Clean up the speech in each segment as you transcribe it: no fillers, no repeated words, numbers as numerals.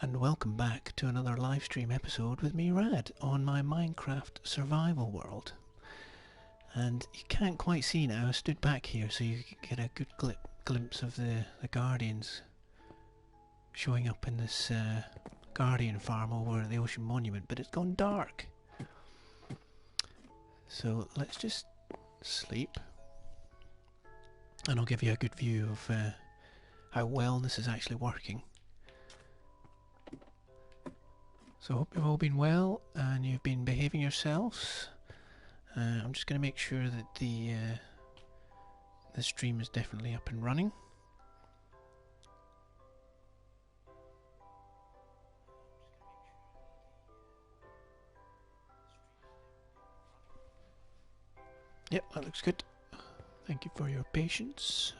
and welcome back to another live stream episode with me, Rad, on my Minecraft survival world. And you can't quite see now, I stood back here so you can get a good glimpse of the Guardians showing up in this Guardian farm over at the Ocean Monument, but it's gone dark. So let's just sleep, and I'll give you a good view of how well this is actually working. So I hope you've all been well and you've been behaving yourselves. I'm just going to make sure that the stream is definitely up and running. Yep, that looks good. Thank you for your patience.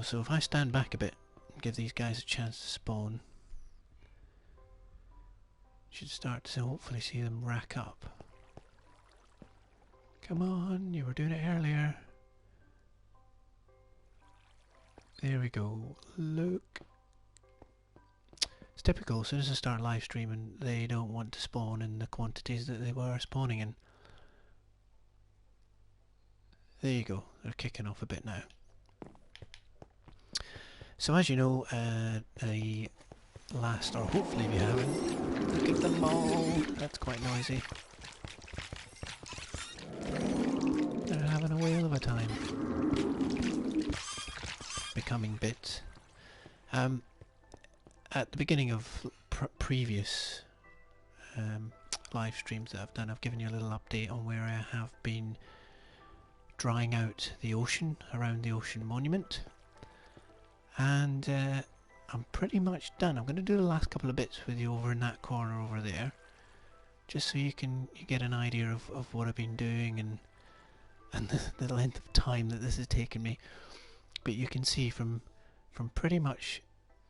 So if I stand back a bit and give these guys a chance to spawn, should start to hopefully see them rack up. Come on, you were doing it earlier. There we go. Look. It's typical, as soon as I start live streaming, they don't want to spawn in the quantities that they were spawning in. There you go, they're kicking off a bit now. So as you know, the last, or hopefully if you haven't, look at them all, that's quite noisy. They're having a whale of a time. Becoming bits. At the beginning of previous live streams that I've done, I've given you a little update on where I have been drying out the ocean around the Ocean Monument. And I'm pretty much done. I'm going to do the last couple of bits with you over in that corner over there, just so you get an idea of what I've been doing and the length of time that this has taken me. But you can see from pretty much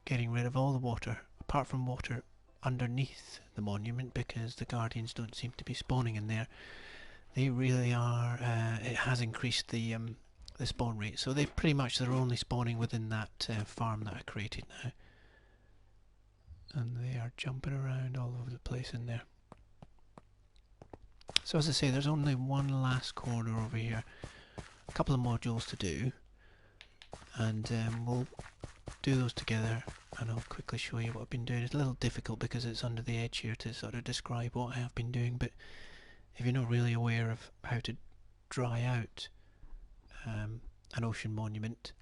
getting rid of all the water, apart from water underneath the monument, because the Guardians don't seem to be spawning in there. They really are. It has increased the spawn rate, so they're only spawning within that farm that I created now, and they are jumping around all over the place in there. So as I say, there's only one last corner over here, a couple of modules to do, and we'll do those together, and I'll quickly show you what I've been doing. It's a little difficult because it's under the edge here to sort of describe what I have been doing, but if you're not really aware of how to dry out an ocean monument,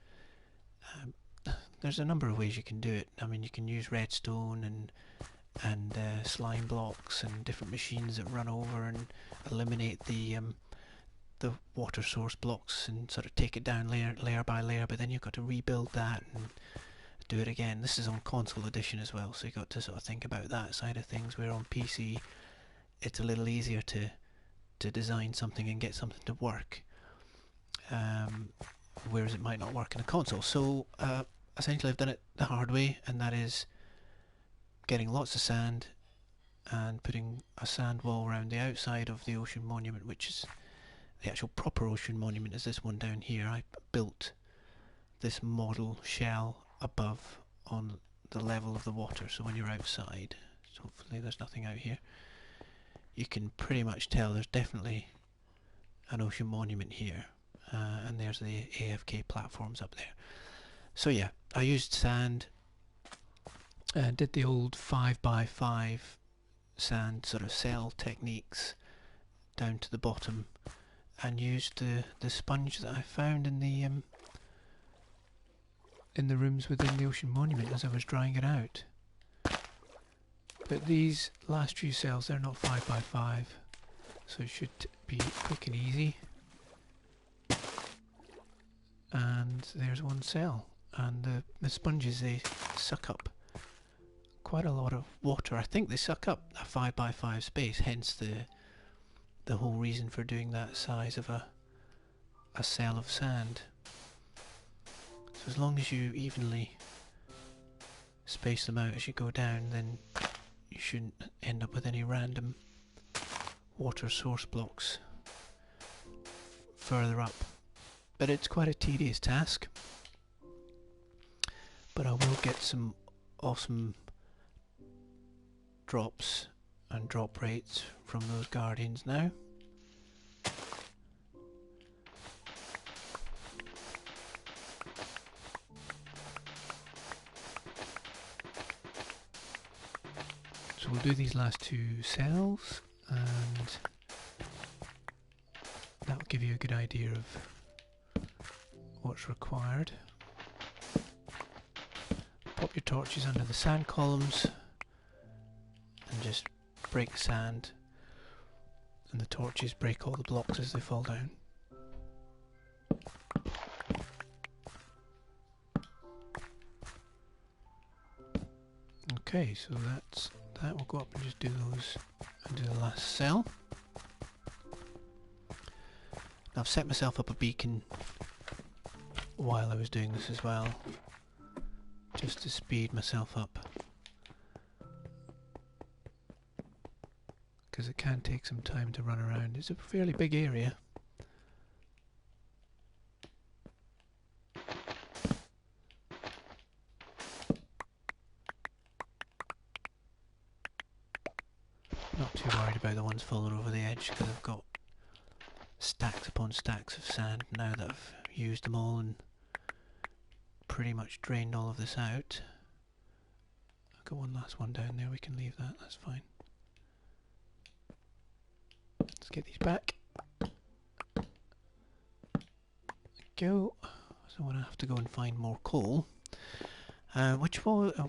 there's a number of ways you can do it. I mean, you can use redstone and slime blocks and different machines that run over and eliminate the water source blocks and sort of take it down layer by layer, but then you've got to rebuild that and do it again. This is on console edition as well, so you've got to sort of think about that side of things, where on PC it's a little easier to design something and get something to work, whereas it might not work in a console. So essentially I've done it the hard way, and that is getting lots of sand and putting a sand wall around the outside of the Ocean Monument, which is the actual proper Ocean Monument, is this one down here. I built this model shell above on the level of the water, so when you're outside, so hopefully there's nothing out here, you can pretty much tell there's definitely an Ocean Monument here, and there's the AFK platforms up there. So yeah, I used sand, did the old 5x5 sand sort of cell techniques down to the bottom, and used the sponge that I found in the rooms within the Ocean Monument as I was drying it out. But these last few cells, they're not 5x5, so it should be quick and easy. And there's one cell, and the sponges, they suck up quite a lot of water. I think they suck up a 5x5 space, hence the whole reason for doing that size of a cell of sand. So as long as you evenly space them out as you go down, then you shouldn't end up with any random water source blocks further up. But it's quite a tedious task. But I will get some awesome drops and drop rates from those guardians now. So we'll do these last 2 cells, and that'll give you a good idea of what's required. Pop your torches under the sand columns and just break the sand, and the torches break all the blocks as they fall down. Okay, so that's that. We'll go up and just do those and do the last cell. Now I've set myself up a beacon while I was doing this as well, just to speed myself up, because it can take some time to run around. It's a fairly big area. Not too worried about the ones falling over the edge, because I've got stacks upon stacks of sand now that I've used them all and pretty much drained all of this out. I've got one last one down there, we can leave that, that's fine. Let's get these back. Go. So I'm going to have to go and find more coal.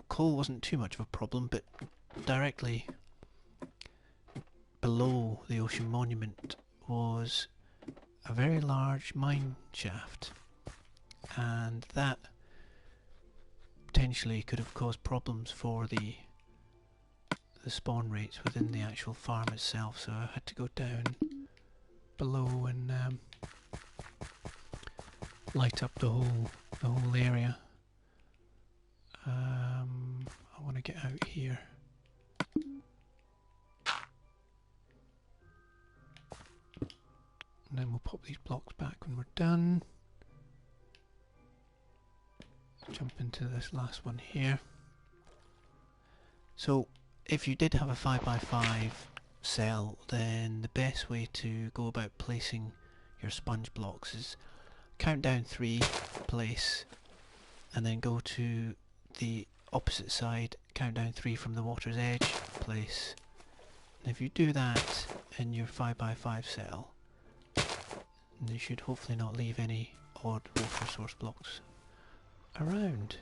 Coal wasn't too much of a problem, but directly below the ocean monument was a very large mine shaft, and that potentially could have caused problems for the spawn rates within the actual farm itself, so I had to go down below and light up the whole area. I want to get out here. And then we'll pop these blocks back when we're done. Jump into this last one here. So if you did have a 5x5 cell, then the best way to go about placing your sponge blocks is count down 3, place, and then go to the opposite side, count down 3 from the water's edge, place. And if you do that in your 5x5 cell, you should hopefully not leave any odd water source blocks around.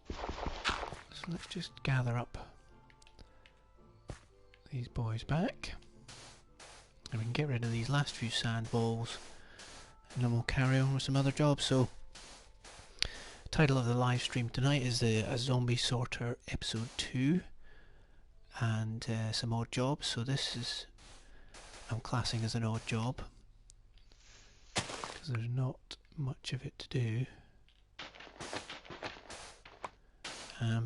So let's just gather up these boys back, and we can get rid of these last few sand balls, and then we'll carry on with some other jobs. So title of the live stream tonight is a zombie sorter episode 2, and some odd jobs. So this is, I'm classing as an odd job because there's not much of it to do,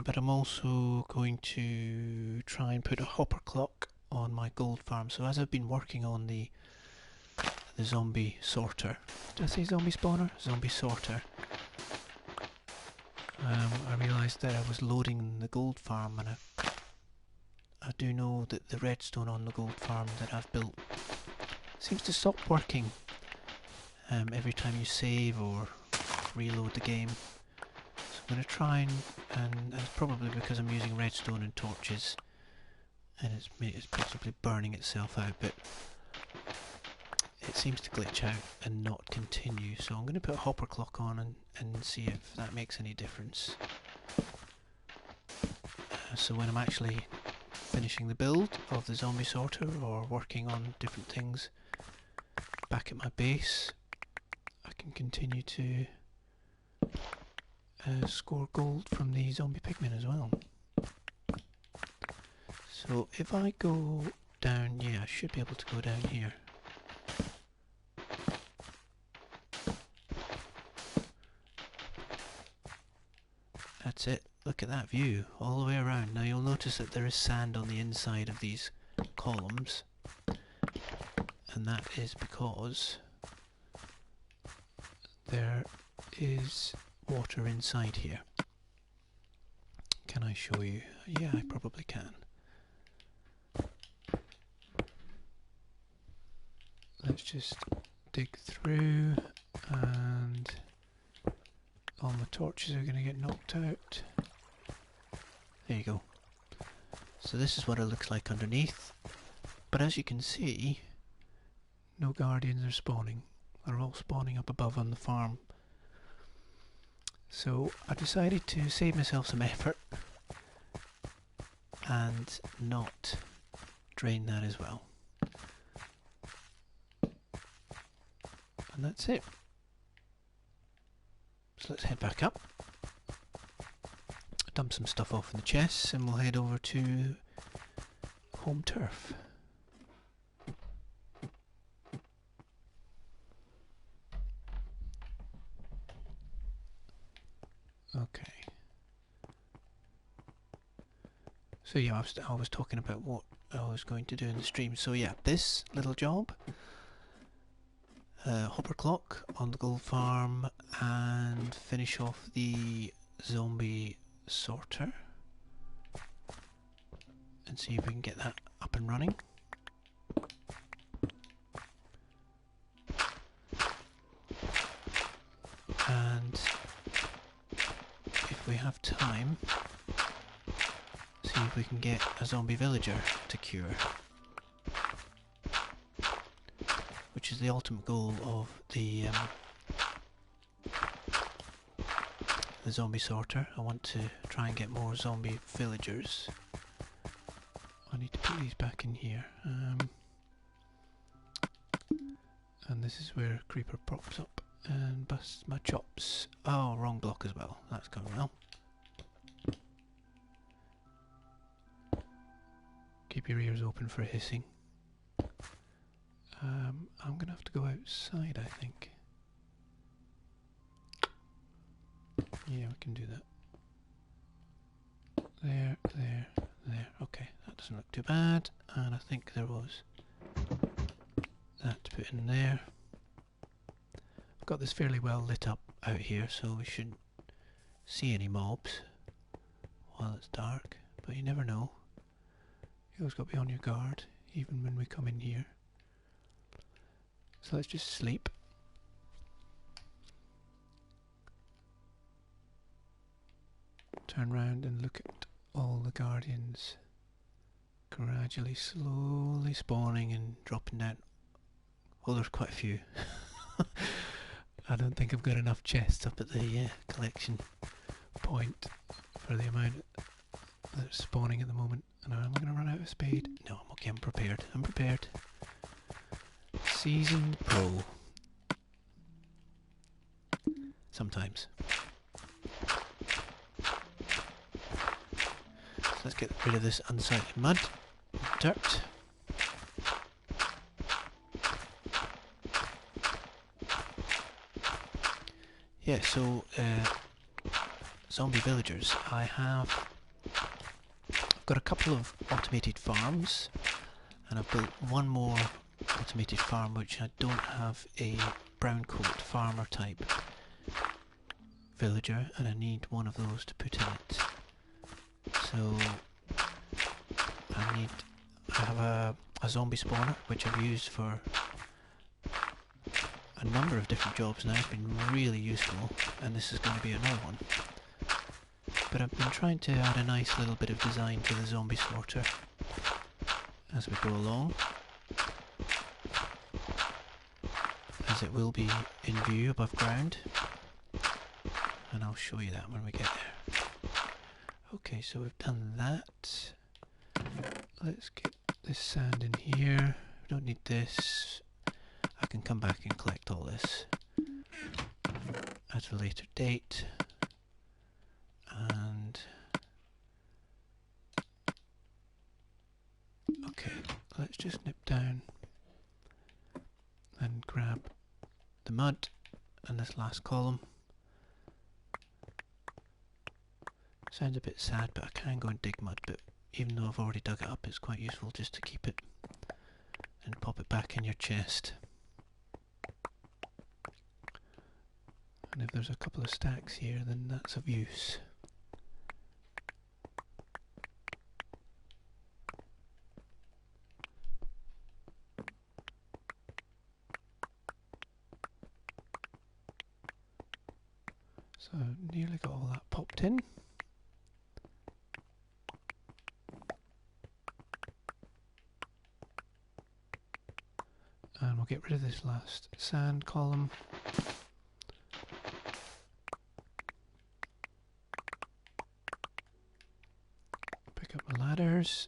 but I'm also going to try and put a hopper clock on my gold farm. So as I've been working on the zombie sorter, did I say zombie spawner? Zombie sorter. I realised that I was loading the gold farm, and I do know that the redstone on the gold farm that I've built seems to stop working every time you save or reload the game. So I'm going to try and it's probably because I'm using redstone and torches, and it's possibly burning itself out, but it seems to glitch out and not continue. So I'm going to put a hopper clock on and see if that makes any difference. So when I'm actually finishing the build of the zombie sorter or working on different things back at my base, I can continue to score gold from the zombie pigmen as well. So if I go down, yeah, I should be able to go down here. That's it. Look at that view all the way around. Now you'll notice that there is sand on the inside of these columns, and that is because there is water inside here. Can I show you? Yeah, I probably can. Let's just dig through, and all my torches are going to get knocked out. There you go. So this is what it looks like underneath. But as you can see, no guardians are spawning. They're all spawning up above on the farm. So I decided to save myself some effort and not drain that as well. And that's it. So let's head back up, dump some stuff off in the chests, and we'll head over to home turf. Okay. So yeah, I was talking about what I was going to do in the stream. So yeah, this little job, hopper clock on the gold farm, and finish off the zombie sorter, and see if we can get that up and running. And if we have time, see if we can get a zombie villager to cure, which is the ultimate goal of the zombie sorter. I want to try and get more zombie villagers. I need to put these back in here. And this is where creeper pops up and busts my chops. Oh, wrong block as well. That's going well. Keep your ears open for hissing. I'm gonna have to go outside, I think. Yeah, we can do that. There, there, there. Okay, that doesn't look too bad. And I think there was that to put in there. I've got this fairly well lit up out here, so we shouldn't see any mobs while it's dark. But you never know. You always got to be on your guard, even when we come in here. So let's just sleep. Turn round and look at all the guardians gradually, slowly spawning and dropping down. Well, there's quite a few. I don't think I've got enough chests up at the collection point for the amount that's spawning at the moment. And am I going to run out of spade? No, I'm okay, I'm prepared. I'm prepared. Seasoned pro. Sometimes. So let's get rid of this unsightly mud, dirt. Yeah, so zombie villagers. I've got a couple of automated farms, and I've built one more automated farm which I don't have a brown coat farmer type villager, and I need one of those to put in it. So I have a zombie spawner which I've used for a number of different jobs now. It's been really useful, and this is going to be another one. But I've been trying to add a nice little bit of design to the zombie sorter as we go along, as it will be in view above ground, and I'll show you that when we get there. Okay, so we've done that. Let's get this sand in here. We don't need this. I can come back and collect all this at a later date. And okay, let's just nip down and grab the mud and this last column. Sounds a bit sad, but I can go and dig mud, but even though I've already dug it up, it's quite useful just to keep it and pop it back in your chest. And if there's a couple of stacks here, then that's of use. So nearly got all that popped in. And we'll get rid of this last sand column. Pick up my ladders.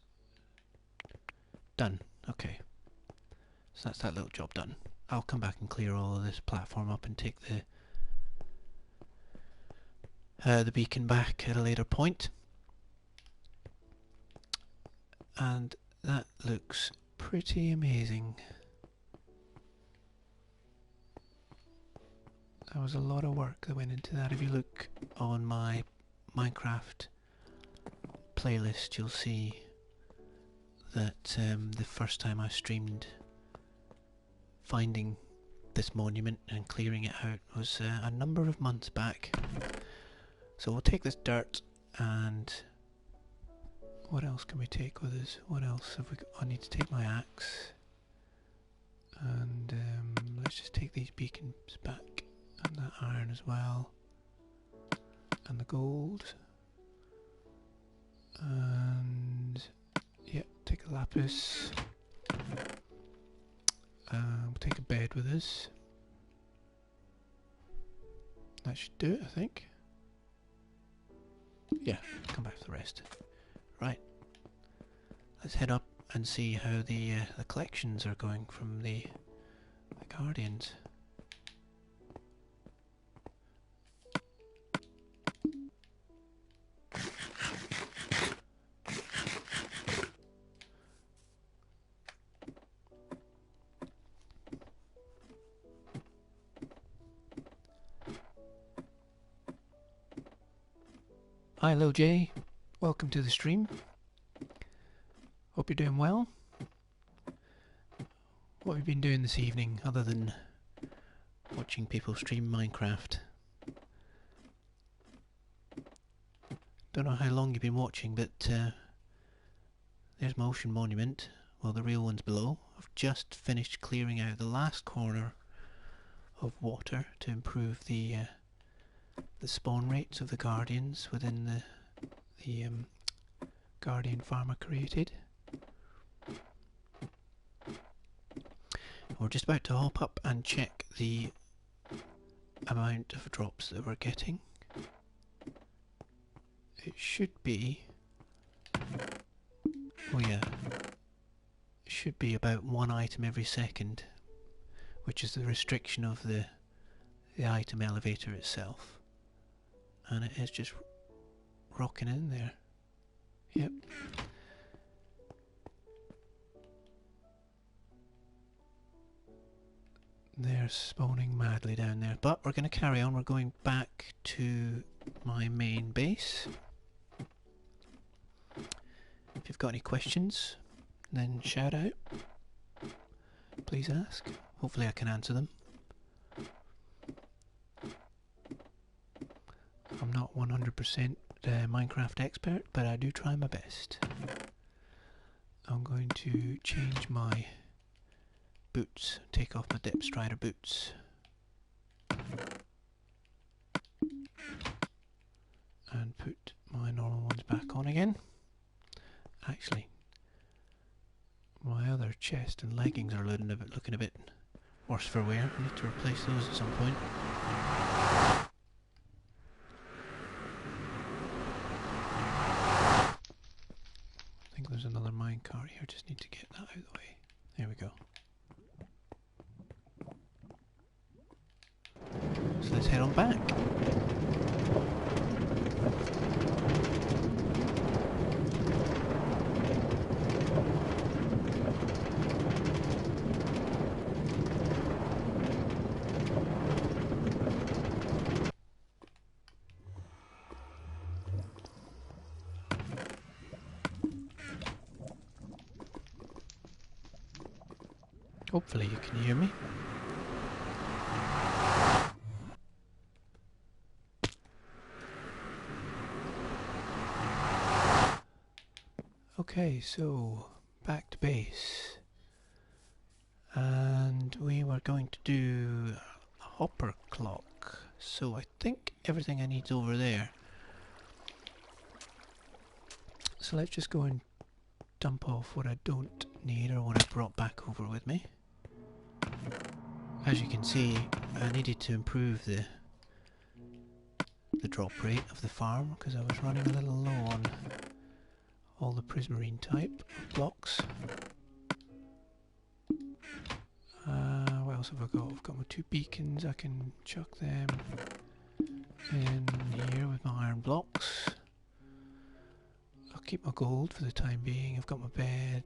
Done. Okay. So that's that little job done. I'll come back and clear all of this platform up and take the beacon back at a later point. And that looks pretty amazing. There was a lot of work that went into that. If you look on my Minecraft playlist, you'll see that the first time I streamed finding this monument and clearing it out was a number of months back. So we'll take this dirt, and what else can we take with us? What else have we got? I need to take my axe, and let's just take these beacons back, and that iron as well, and the gold, and yeah, take a lapis. We'll take a bed with us. That should do it, I think. Yeah, come back for the rest. Right, let's head up and see how the collections are going from the Guardians. Hi Lil J, welcome to the stream. Hope you're doing well. What have you been doing this evening other than watching people stream Minecraft? Don't know how long you've been watching, but there's my ocean monument. Well, the real one's below. I've just finished clearing out the last corner of water to improve the spawn rates of the Guardians within the Guardian farm I created. We're just about to hop up and check the amount of drops that we're getting. It should be, oh yeah, it should be about one item every second, which is the restriction of the item elevator itself. And it is just rocking in there. Yep. They're spawning madly down there. But we're going to carry on. We're going back to my main base. If you've got any questions, then shout out. Please ask. Hopefully I can answer them. I'm not 100% Minecraft expert, but I do try my best. I'm going to change my boots, take off my Depth Strider boots. And put my normal ones back on again. Actually, my other chest and leggings are looking a bit worse for wear. I need to replace those at some point. I think there's another minecart here, just need to get that out of the way. There we go. So let's head on back. Hopefully you can hear me. Okay, so back to base. And we were going to do a hopper clock. So I think everything I need's over there. So let's just go and dump off what I don't need or what I brought back over with me. As you can see, I needed to improve the drop rate of the farm because I was running a little low on all the prismarine type blocks. What else have I got? I've got my 2 beacons. I can chuck them in here with my iron blocks. I'll keep my gold for the time being. I've got my bed,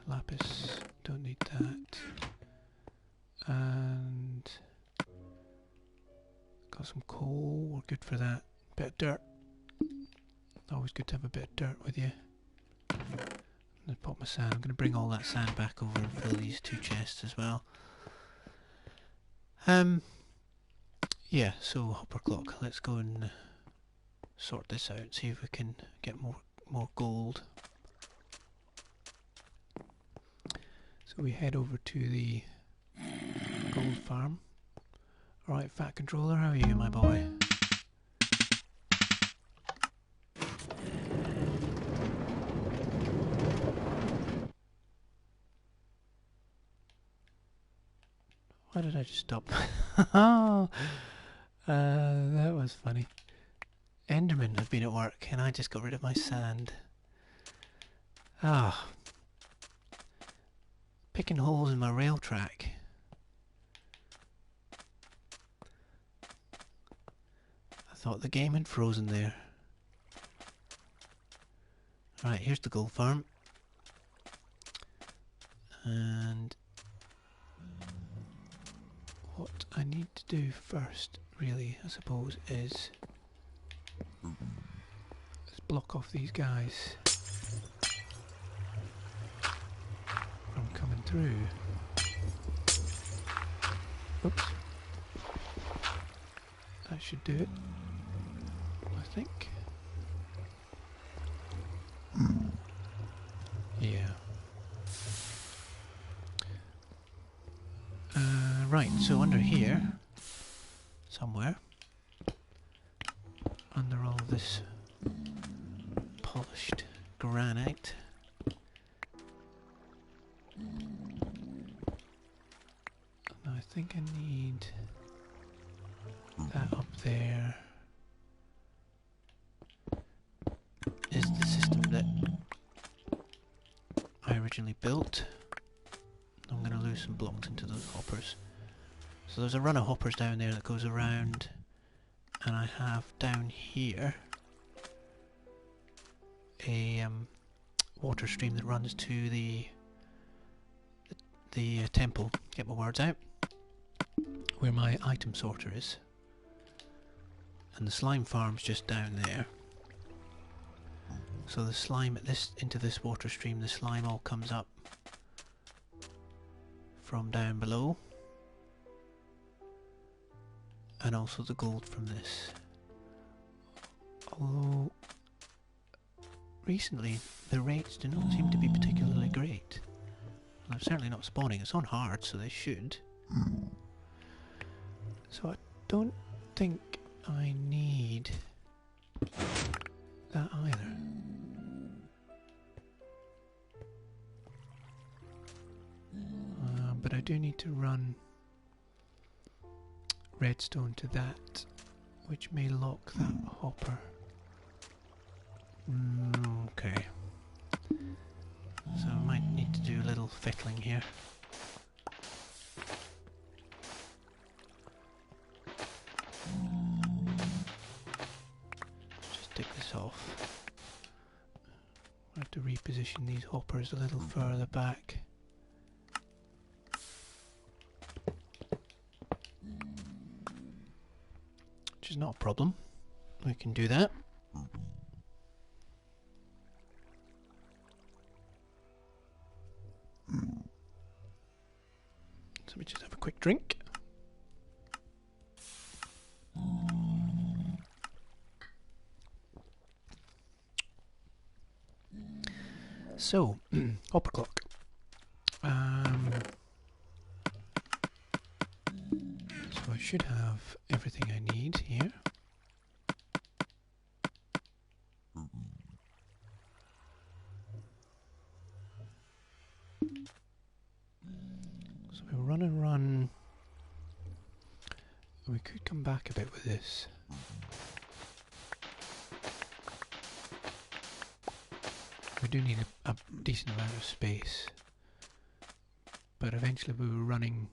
lapis, don't need that, and got some coal, we're good for that. Bit of dirt, always good to have a bit of dirt with you. I'm going to pop my sand. I'm going to bring all that sand back over and fill these 2 chests as well. Yeah, so hopper clock. Let's go and sort this out. See if we can get more gold. So we head over to the gold farm. Alright, Fat Controller, how are you, my boy? Why did I just stop? That was funny. Enderman have been at work and I just got rid of my sand. Ah. Picking holes in my rail track. I thought the game had frozen there. Right, here's the gold farm. And what I need to do first, really, I suppose, is let's block off these guys from coming through. Oops. That should do it, I think. Yeah. Right, so under here, somewhere, under all this polished granite, I think I need that up there. Is the system that I originally built. I'm going to lose some blocks into those hoppers. So there's a run of hoppers down there that goes around, and I have down here a water stream that runs to the temple. Get my words out. Where my item sorter is, and the slime farm's just down there. So the slime into this water stream, the slime all comes up from down below. And also the gold from this. Although recently the rates do not seem to be particularly great. Well, they're certainly not spawning. It's on hard, so they should. So I don't think I need that either. But I do need to run redstone to that, which may lock that hopper. Okay. So I might need to do a little fiddling here. Just take this off. I have to reposition these hoppers a little further back. Which is not a problem. We can do that. So we just have a quick drink. So, hopper clock. should have everything I need here. So we run and run. We could come back a bit with this. We do need a decent amount of space. But eventually we were running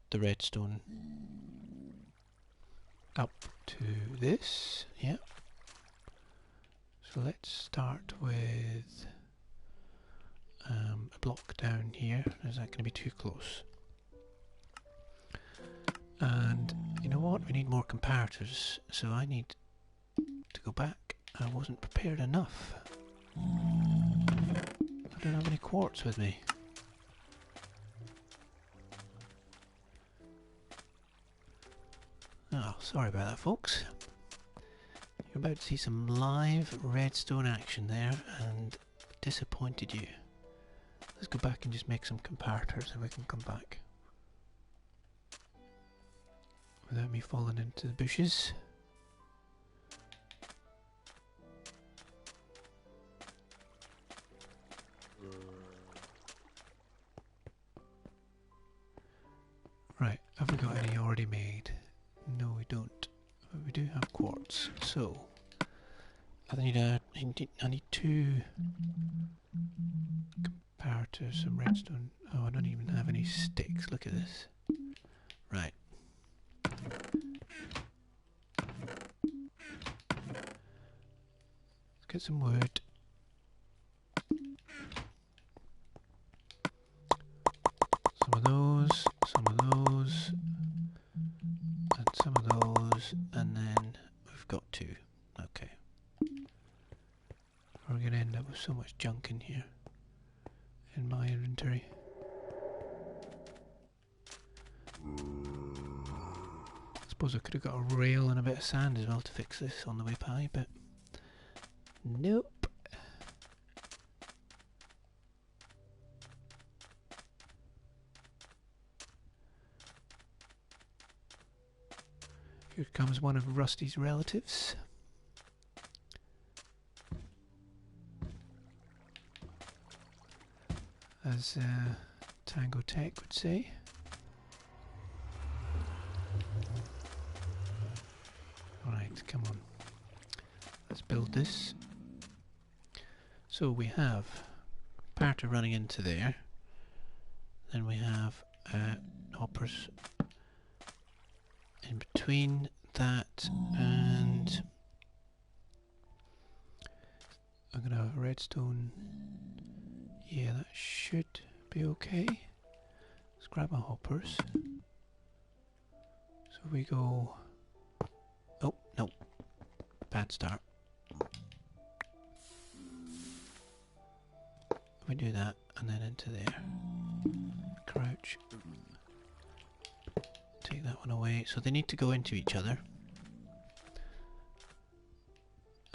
the redstone up to this. Yeah. So let's start with a block down here. Is that going to be too close? And you know what? We need more comparators. So I need to go back. I wasn't prepared enough. I don't have any quartz with me. Oh, sorry about that, folks. You're about to see some live redstone action there, and disappointed you. Let's go back and just make some comparators and we can come back. Without me falling into the bushes. Right, have we got any already made? No, we don't. But we do have quartz. So I need 2 comparators, some redstone. Oh, I don't even have any sticks. Look at this. Right. Let's get some wood. Some of those, and some of those, and then we've got 2. Okay. We're going to end up with so much junk in here, in my inventory. I suppose I could have got a rail and a bit of sand as well to fix this on the way by, but nope. Here comes one of Rusty's relatives. As Tango Tech would say. Right, come on. Let's build this. So we have comparator running into there. Then we have hoppers in between that, and I'm going to have redstone. Yeah, that should be okay. Let's grab my hoppers. So we go... Oh, no. Bad start. We do that, and then into there. Crouch. Take that one away. So they need to go into each other.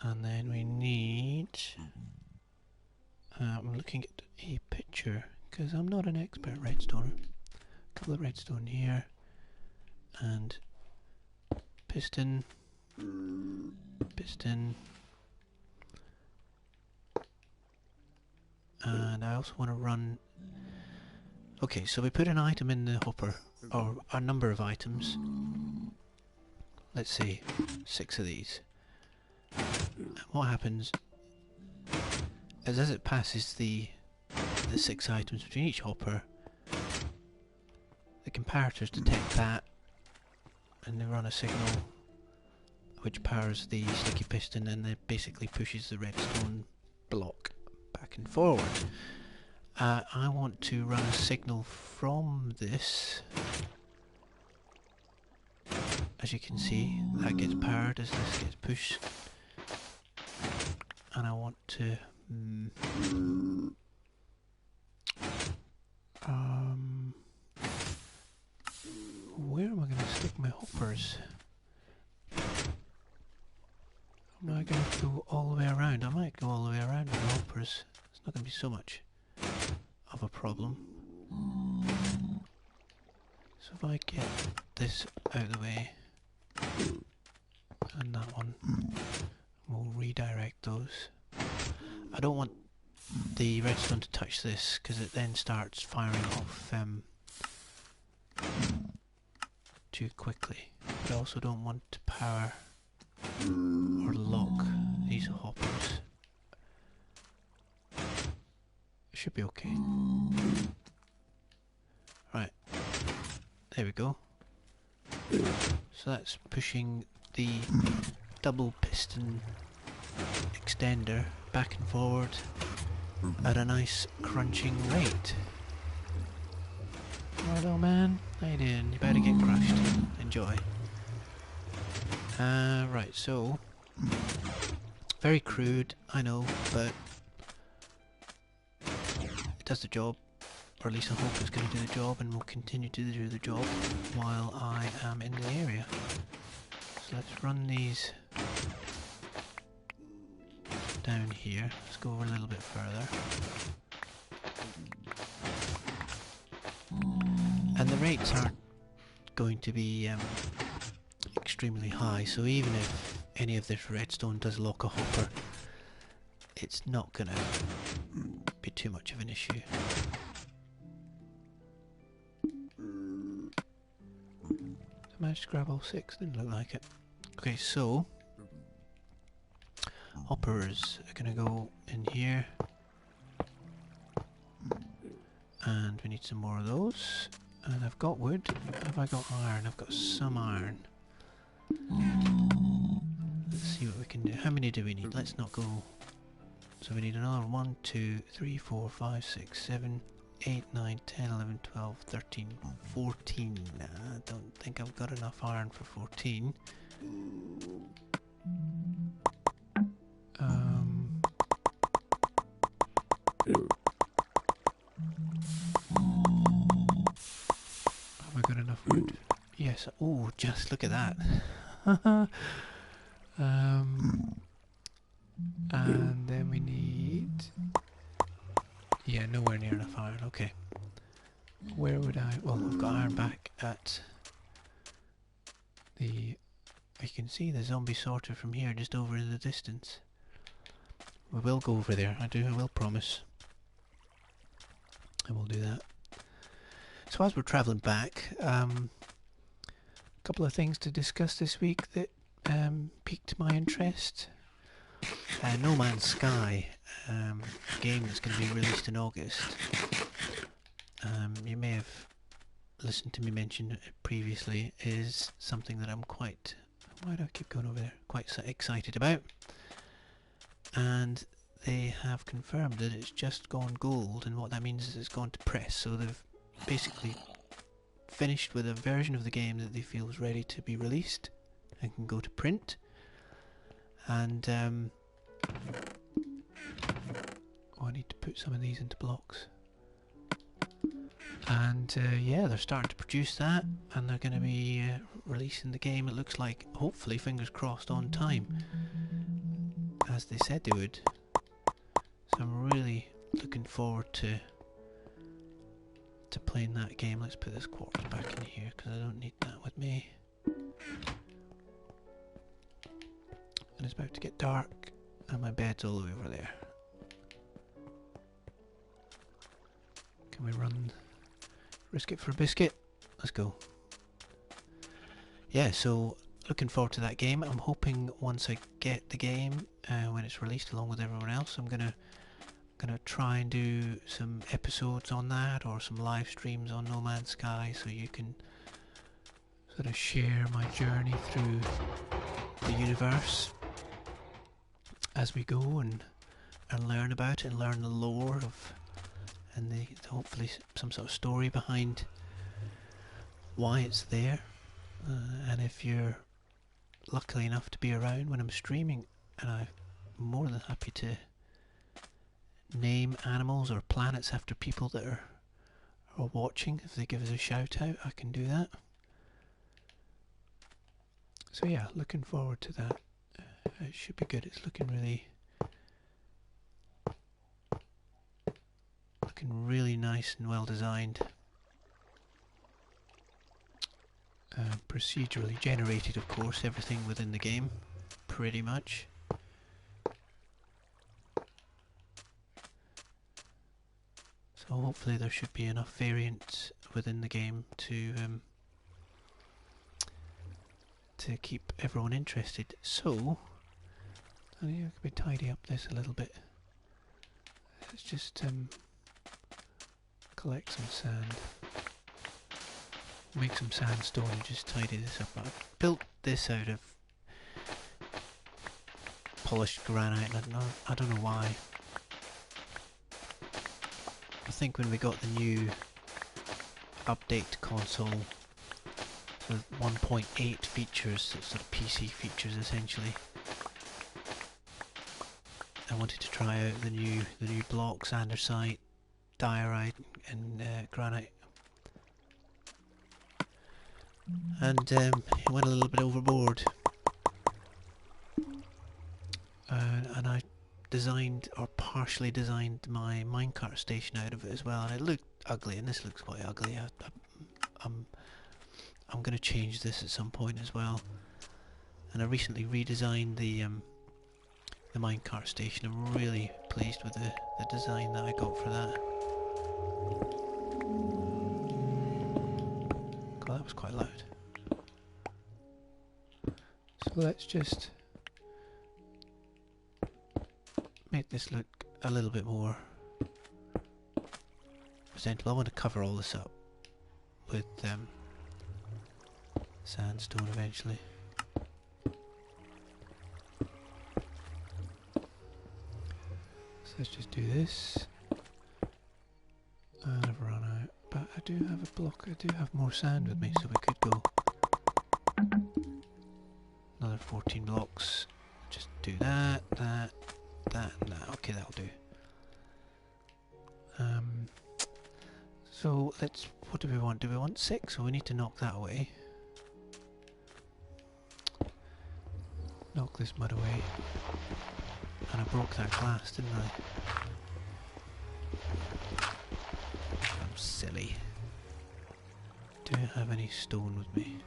And then we need... I'm looking at a picture, because I'm not an expert redstoner. A couple of redstone here. And piston. Piston. And I also want to run... Okay, so we put an item in the hopper, or a number of items. Let's say 6 of these. And what happens is, as it passes the 6 items between each hopper, the comparators detect that, and they run a signal which powers the sticky piston, and it basically pushes the redstone block back and forward. I want to run a signal from this. As you can see, that gets powered as this gets pushed, and I want to where am I going to stick my hoppers? Am I going to go all the way around? I might go all the way around with the hoppers. It's not going to be so much of a problem. So if I get this out of the way, and that one, we'll redirect those. I don't want the redstone to touch this because it then starts firing off too quickly. But I also don't want to power or lock these hoppers. It should be okay. Right, there we go. So that's pushing the double piston extender back and forward at a nice crunching rate. Right, old man, how you doing? You better get crushed. Enjoy. Right, so very crude, I know, but it does the job, or at least I hope it's going to do the job, and will continue to do the job while I am in the area. So let's run these down here. Let's go over a little bit further. And the rates aren't going to be extremely high, so even if any of this redstone does lock a hopper, it's not going to be too much of an issue. I managed to grab all 6, didn't look like it. Okay, so hoppers are going to go in here, and we need some more of those. And I've got wood. Have I got iron? I've got some iron. Let's see what we can do. How many do we need? Let's not go. So we need another 1, 2, 3, 4, 5, 6, 7, 8, 9, 10, 11, 12, 13, 14. I don't think I've got enough iron for 14. Have I got enough wood? Yes. Oh, just look at that. And then we need... Yeah, nowhere near enough iron. Okay. Where would I... Well, I've got iron back at the... You can see the zombie sorter from here, just over in the distance. We will go over there. I will promise. I will do that. So as we're travelling back, a couple of things to discuss this week that piqued my interest. No Man's Sky, a game that's going to be released in August. You may have listened to me mention it previously, is something that I'm quite... Why do I keep going over there? Quite excited about. And they have confirmed that it's just gone gold, and what that means is it's gone to press. So they've basically finished with a version of the game that they feel is ready to be released and can go to print. And I need to put some of these into blocks. And yeah, they're starting to produce that, and they're going to be releasing the game, it looks like, hopefully, fingers crossed, on time, as they said they would. So I'm really looking forward to playing that game. Let's put this quartz back in here because I don't need that with me. And it's about to get dark, and my bed's all the way over there. Can we run? Risk it for a biscuit? Let's go. Yeah, so looking forward to that game. I'm hoping once I get the game, when it's released along with everyone else, I'm gonna try and do some episodes on that, or some live streams on No Man's Sky, so you can sort of share my journey through the universe as we go, and learn about it, and learn the lore of, and hopefully some sort of story behind why it's there. And if you're lucky enough to be around when I'm streaming, and I'm more than happy to name animals or planets after people that are watching, if they give us a shout out, I can do that. So yeah, looking forward to that. It should be good. It's looking really nice and well designed. procedurally generated, of course, everything within the game, pretty much. So hopefully there should be enough variance within the game to keep everyone interested. So, I think I could tidy up this a little bit. Let's just collect some sand. Make some sandstone and just tidy this up. I built this out of polished granite, and I don't know why. I think when we got the new update console with 1.8 features, sort of PC features essentially, I wanted to try out the new blocks, andesite, diorite, and granite. And it went a little bit overboard. And I designed, or partially designed, my minecart station out of it as well, and it looked ugly, and this looks quite ugly. I'm going to change this at some point as well. And I recently redesigned the minecart station. I'm really pleased with the design that I got for that. God, that was quite loud. So let's just make this look a little bit more presentable. I want to cover all this up with sandstone eventually. So let's just do this. And I've run out, but I do have a block. I do have more sand with me, so we could go another 14 blocks. Just do that, that, and that. Okay, that'll do. So let's. What do we want? Do we want 6? So we need to knock that away. Knock this mud away. And I broke that glass, didn't I? I'm silly. Do I have any stone with me?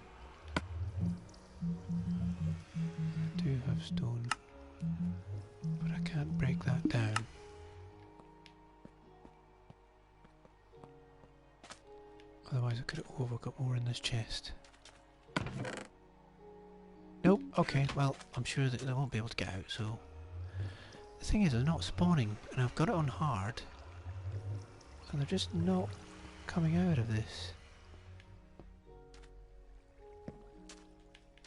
I do have stone, but I can't break that down. Otherwise I could have got more in this chest. Nope, okay, well, I'm sure that they won't be able to get out, so... The thing is, they're not spawning, and I've got it on hard, and they're just not coming out of this.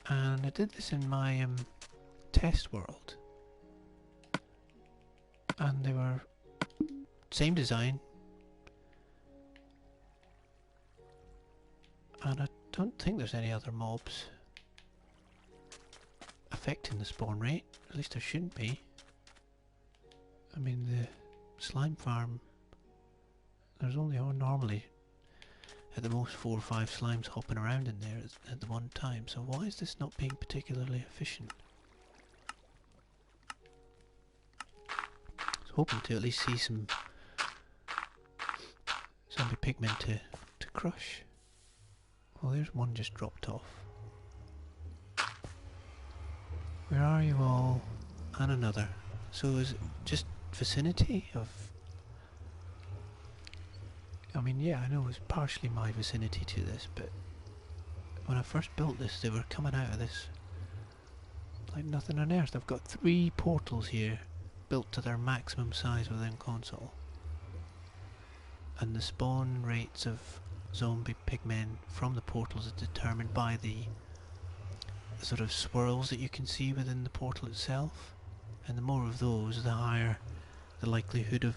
And I did this in my test world, and they were same design, and I don't think there's any other mobs affecting the spawn rate. At least there shouldn't be. I mean, the slime farm, there's only normally at the most 4 or 5 slimes hopping around in there at the one time, so why is this not being particularly efficient? I was hoping to at least see some zombie pigmen to crush. Well, there's one just dropped off. Where are you all? And another. So is it just vicinity of... I mean, yeah, I know it's partially my vicinity to this, but when I first built this, they were coming out of this like nothing on earth. I've got 3 portals here built to their maximum size within console, and the spawn rates of zombie pigmen from the portals is determined by the sort of swirls that you can see within the portal itself, and the more of those, the higher the likelihood of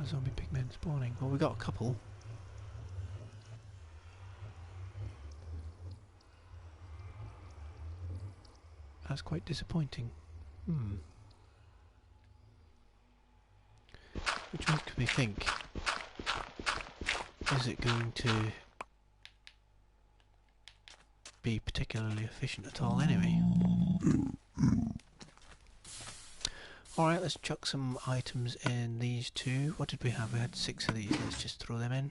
zombie pigmen spawning. Well, we got a couple. That's quite disappointing. Which makes me think, is it going to be particularly efficient at all anyway? Alright, let's chuck some items in these 2. What did we have? We had 6 of these. Let's just throw them in.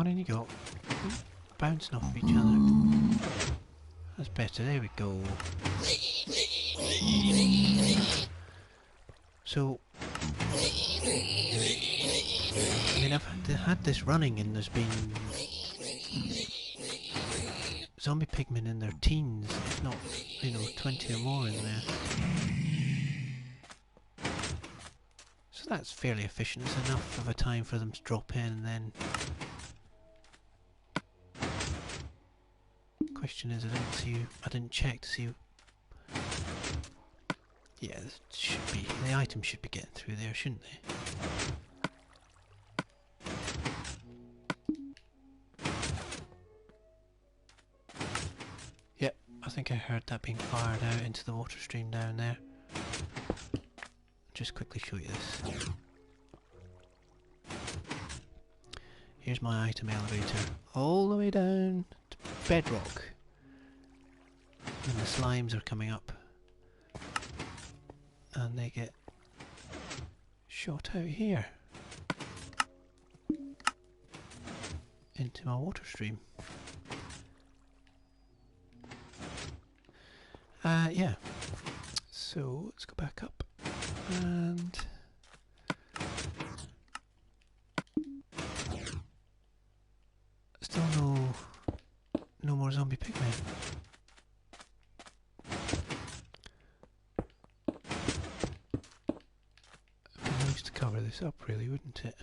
on, in you go. Bouncing off each other. That's better, there we go. So, I mean, I've had this running and there's been zombie pigmen in their teens, if not, 20 or more in there. So that's fairly efficient. It's enough of a time for them to drop in, and then... Question is, I didn't check to see... Yeah, the items should be getting through there, shouldn't they? Yep, I think I heard that being fired out into the water stream down there. Just quickly show you this. Here's my item elevator, all the way down to bedrock. And the slimes are coming up. And they get shot out here. Into my water stream. Yeah. So, let's go back up. And... still no more zombie pigmen. It needs to cover this up really, wouldn't it?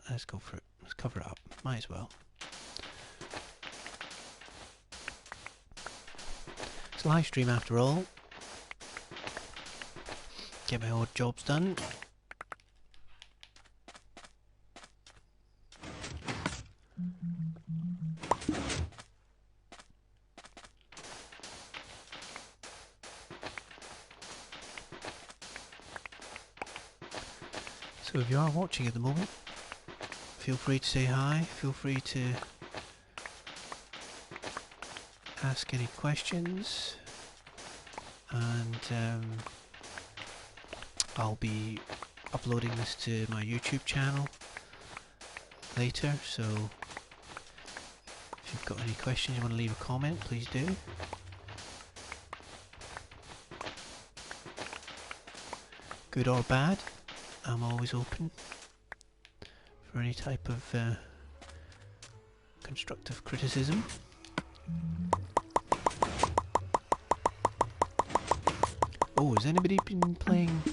Let's go for it. Let's cover it up. Might as well. It's a live stream after all. Get my odd jobs done. So if you are watching at the moment, feel free to say hi, feel free to ask any questions, and I'll be uploading this to my YouTube channel later, so if you've got any questions, you want to leave a comment, please do. Good or bad, I'm always open for any type of constructive criticism. Oh, has anybody been playing?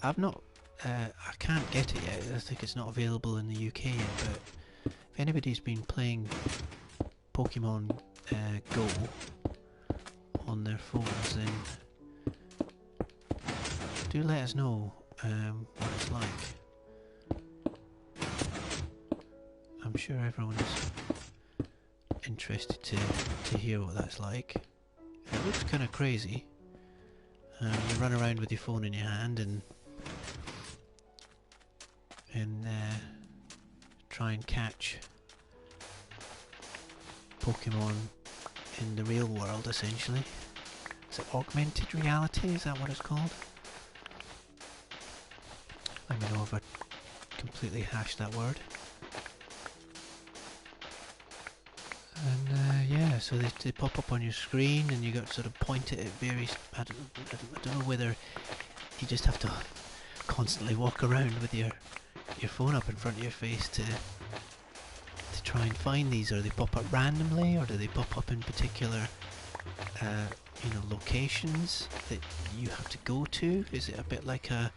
I've not, I can't get it yet. I think it's not available in the UK yet, but if anybody's been playing Pokemon Go on their phones, then do let us know what it's like. I'm sure everyone's interested to hear what that's like. It looks kind of crazy. You run around with your phone in your hand and try and catch Pokemon in the real world, essentially. Is it augmented reality? Is that what it's called? Let me know if I completely hashed that word. And yeah, so they pop up on your screen, and you got to sort of point it at various. I don't know whether you just have to constantly walk around with your phone up in front of your face to try and find these, or they pop up randomly, or do they pop up in particular locations that you have to go to? Is it a bit like a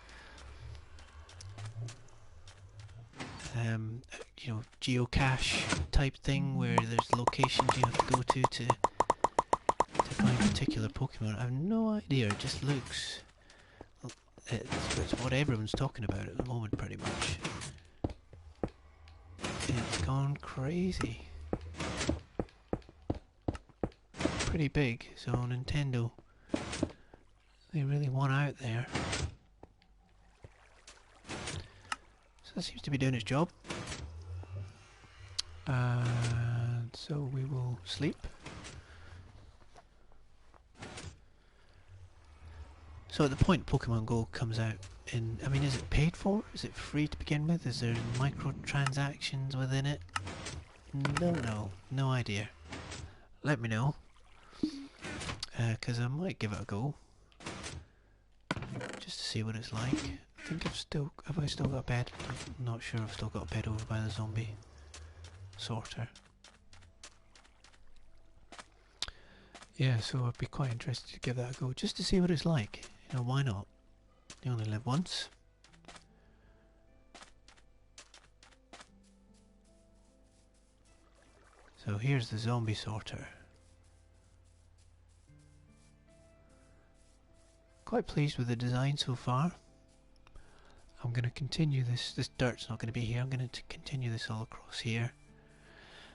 geocache type thing where there's locations you have to go to find particular Pokemon? I have no idea. It just looks... It's what everyone's talking about at the moment, pretty much. It's gone crazy. Pretty big, so Nintendo, they really want out there. So that seems to be doing its job. And so we will sleep. So at the point Pokemon Go comes out in, I mean, is it paid for? Is it free to begin with? Is there microtransactions within it? Don't know. No idea. Let me know. Because I might give it a go. Just to see what it's like. I think have I still got a bed? I'm not sure I've still got a bed over by the zombie sorter. Yeah, so I'd be quite interested to give that a go, just to see what it's like. You know, why not? You only live once. So here's the zombie sorter. Quite pleased with the design so far. I'm going to continue this. This dirt's not going to be here. I'm going to continue this all across here.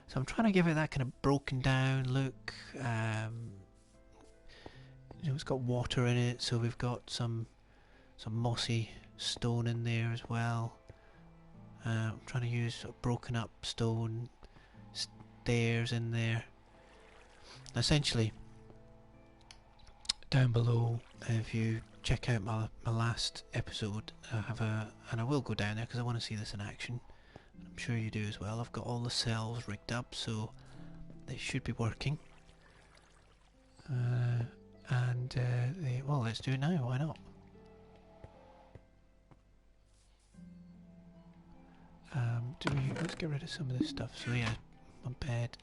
So I'm trying to give it that kind of broken down look. You know, it's got water in it, so we've got some mossy stone in there as well. I'm trying to use sort of broken up stone stairs in there. Essentially, down below, if you check out my last episode, and I will go down there because I want to see this in action. I'm sure you do as well. I've got all the cells rigged up, so they should be working. Well, let's do it now. Why not? Let's get rid of some of this stuff. So yeah, my bed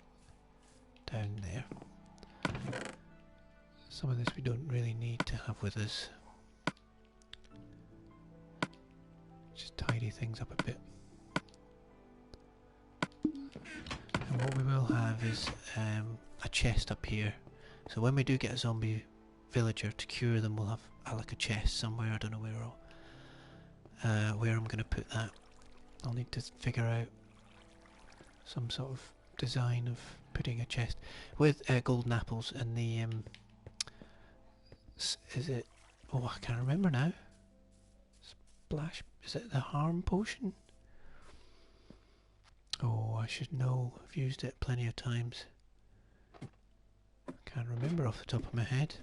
down there. Some of this we don't really need to have with us. Just tidy things up a bit. And what we will have is a chest up here. So when we do get a zombie villager to cure them, we'll have like a chest somewhere. I don't know where I'm going to put that. I'll need to figure out some sort of design of putting a chest with golden apples and the is it? Oh, I can't remember now. Splash? Is it the harm potion? Oh, I should know. I've used it plenty of times. Can't remember off the top of my head.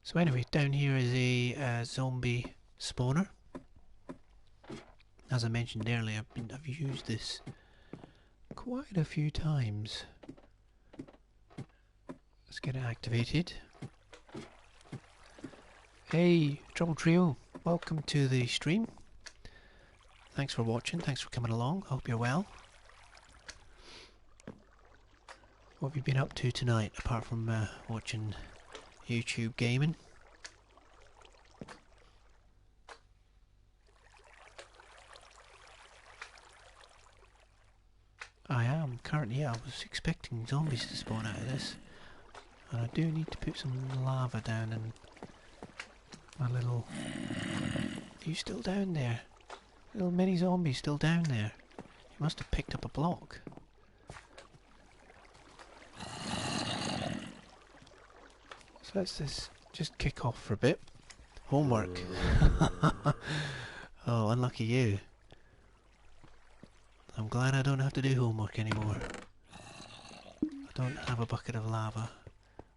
So anyway, down here is a zombie spawner. As I mentioned earlier, I've used this quite a few times. Let's get it activated. Hey, Trouble Trio, welcome to the stream. Thanks for watching, thanks for coming along, I hope you're well. What have you been up to tonight, apart from watching YouTube gaming? I am currently, yeah, I was expecting zombies to spawn out of this. And I do need to put some lava down in my little... Are you still down there? Little mini zombie still down there. You must have picked up a block. So let's just kick off for a bit. Homework. Oh, unlucky you. I'm glad I don't have to do homework anymore. I don't have a bucket of lava.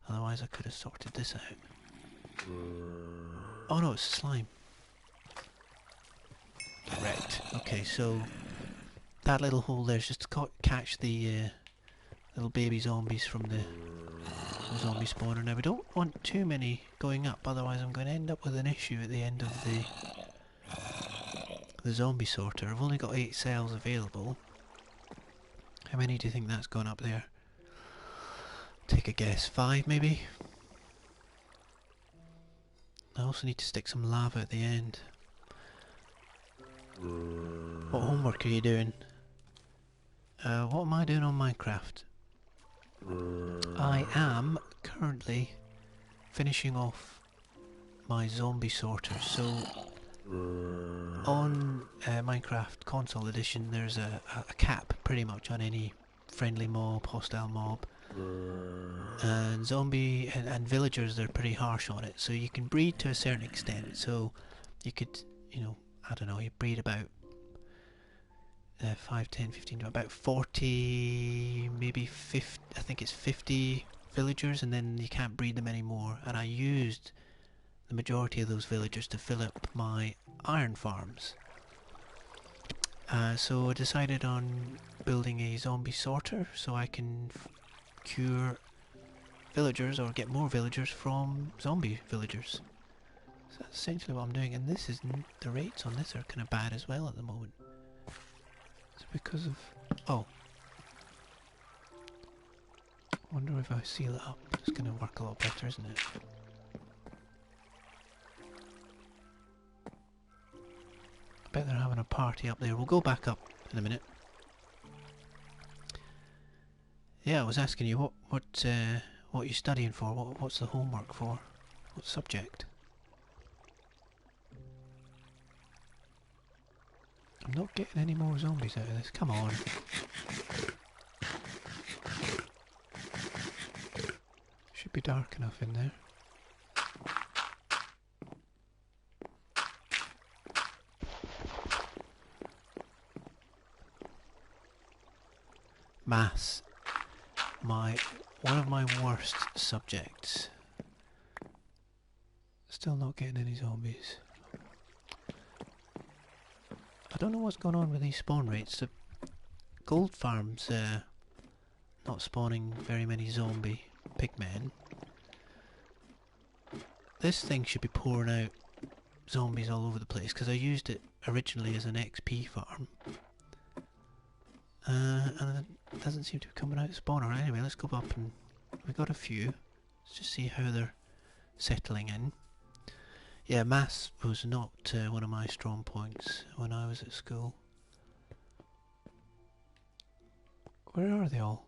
Otherwise I could have sorted this out. Oh no, it's slime. Correct. Okay, so that little hole there is just to catch the little baby zombies from the zombie spawner. Now we don't want too many going up, otherwise I'm going to end up with an issue at the end of the zombie sorter. I've only got 8 cells available. How many do you think that's gone up there? Take a guess. 5 maybe? I also need to stick some lava at the end. What homework are you doing? What am I doing on Minecraft? I am currently finishing off my zombie sorter. So on Minecraft console edition there's a cap pretty much on any friendly mob, hostile mob, and zombie and villagers, they're pretty harsh on it. So you can breed to a certain extent, so you could, you know, I don't know, you breed about 5, 10, 15, about 40, maybe 50, I think it's 50 villagers, and then you can't breed them anymore. And I used the majority of those villagers to fill up my iron farms. So I decided on building a zombie sorter so I can cure villagers or get more villagers from zombie villagers. So that's essentially what I'm doing, and this is the rates on this are kind of bad as well at the moment. It's because of... oh. I wonder if I seal it up, it's going to work a lot better, isn't it? I bet they're having a party up there. We'll go back up in a minute. Yeah, I was asking you what you're studying for. What's the homework for? What subject? I'm not getting any more zombies out of this. Come on. Should be dark enough in there. Maths. One of my worst subjects. Still not getting any zombies. I don't know what's going on with these spawn rates. The gold farms not spawning very many zombie pigmen. This thing should be pouring out zombies all over the place because I used it originally as an XP farm. And it doesn't seem to be coming out spawner. Anyway, let's go up and we got a few. Let's just see how they're settling in. Yeah, maths was not one of my strong points when I was at school. Where are they all?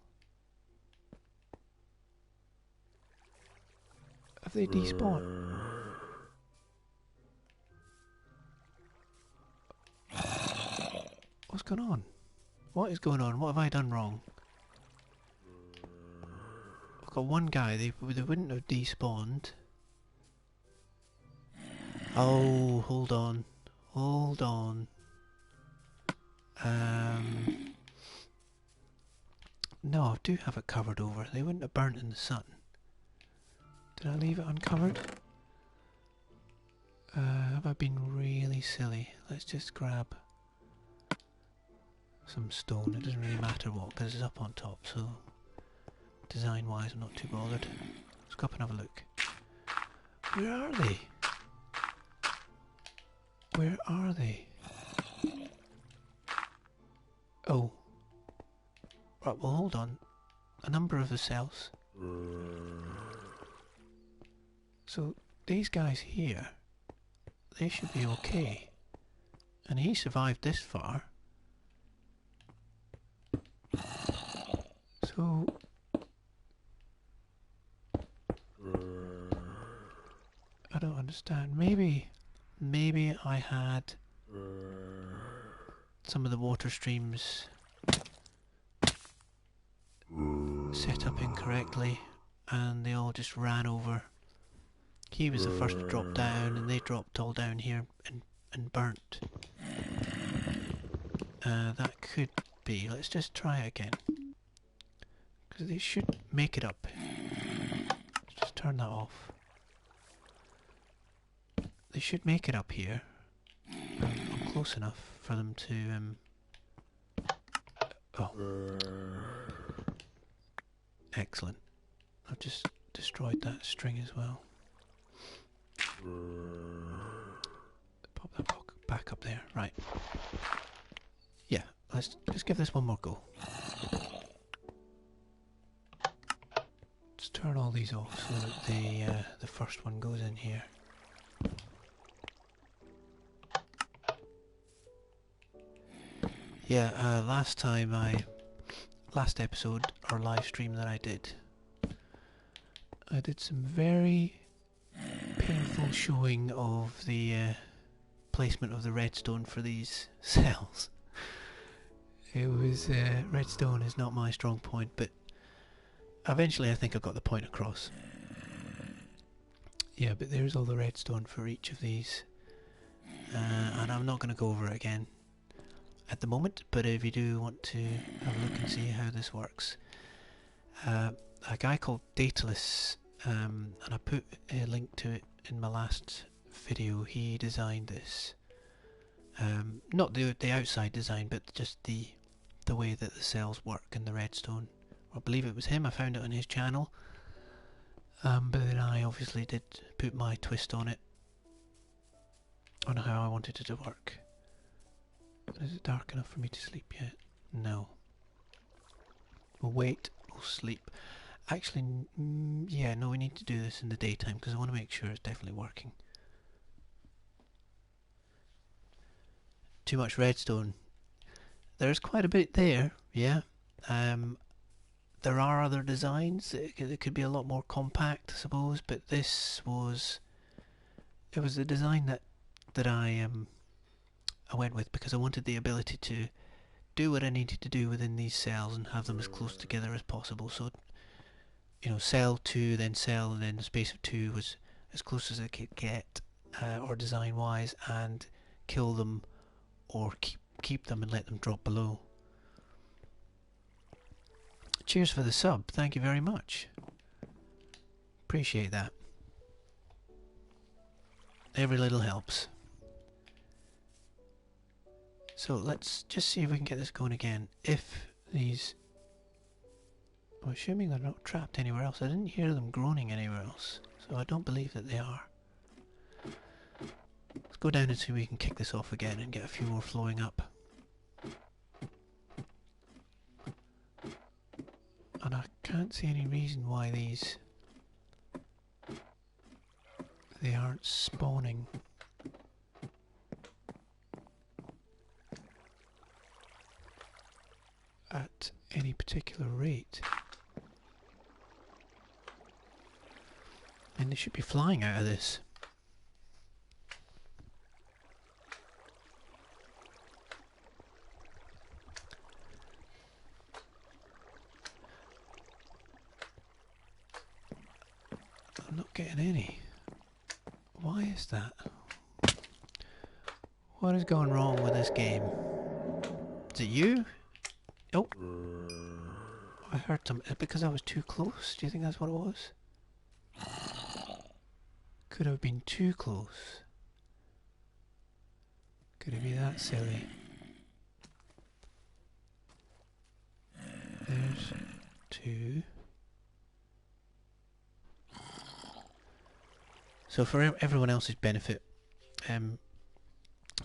Have they despawned? What's going on? What is going on? What have I done wrong? I've got one guy, they wouldn't have despawned. Oh, hold on. Hold on. No, I do have it covered over. They wouldn't have burnt in the sun. Did I leave it uncovered? Have I been really silly? Let's just grab some stone. It doesn't really matter what, because it's up on top, so design-wise I'm not too bothered. Let's go up and have a look. Where are they? Where are they? Oh. Right, well hold on. A number of the cells. So these guys here, they should be okay. And he survived this far. So I don't understand. Maybe I had some of the water streams set up incorrectly and they all just ran over. He was the first to drop down and they dropped all down here and burnt. That could be. Let's just try it again. Because they should make it up. Let's just turn that off. They should make it up here. I'm close enough for them to oh. Excellent. I've just destroyed that string as well. Pop that back up there. Right. Yeah, let's just give this one more go. Let's turn all these off so that the first one goes in here. Yeah, last episode or live stream that I did some very painful showing of the placement of the redstone for these cells. It was redstone is not my strong point, but eventually I think I got the point across. Yeah, but there's all the redstone for each of these, and I'm not going to go over it again at the moment, but if you do want to have a look and see how this works, a guy called Dataless, and I put a link to it in my last video, he designed this. Not the outside design, but just the way that the cells work in the redstone. I believe it was him. I found it on his channel. But then I obviously did put my twist on it, on how I wanted it to work. Is it dark enough for me to sleep yet? No. We'll wait. We'll sleep. Actually, yeah, no, we need to do this in the daytime because I want to make sure it's definitely working. Too much redstone. There's quite a bit there, yeah. There are other designs that could be a lot more compact, I suppose, but this was... It was the design that I went with because I wanted the ability to do what I needed to do within these cells and have them as close together as possible. So, you know, cell 2, then cell, and then the space of 2 was as close as I could get, or design-wise, and kill them or keep them and let them drop below. Cheers for the sub, thank you very much. Appreciate that. Every little helps. So let's just see if we can get this going again. If these... I'm assuming they're not trapped anywhere else. I didn't hear them groaning anywhere else, so I don't believe that they are. Let's go down and see if we can kick this off again and get a few more flowing up. And I can't see any reason why they aren't spawning. At any particular rate. And they should be flying out of this. I'm not getting any. Why is that? What is going wrong with this game? Is it you? Oh, I heard some. Because I was too close? Do you think that's what it was? Could have been too close. Could it be that silly? There's 2. So for everyone else's benefit,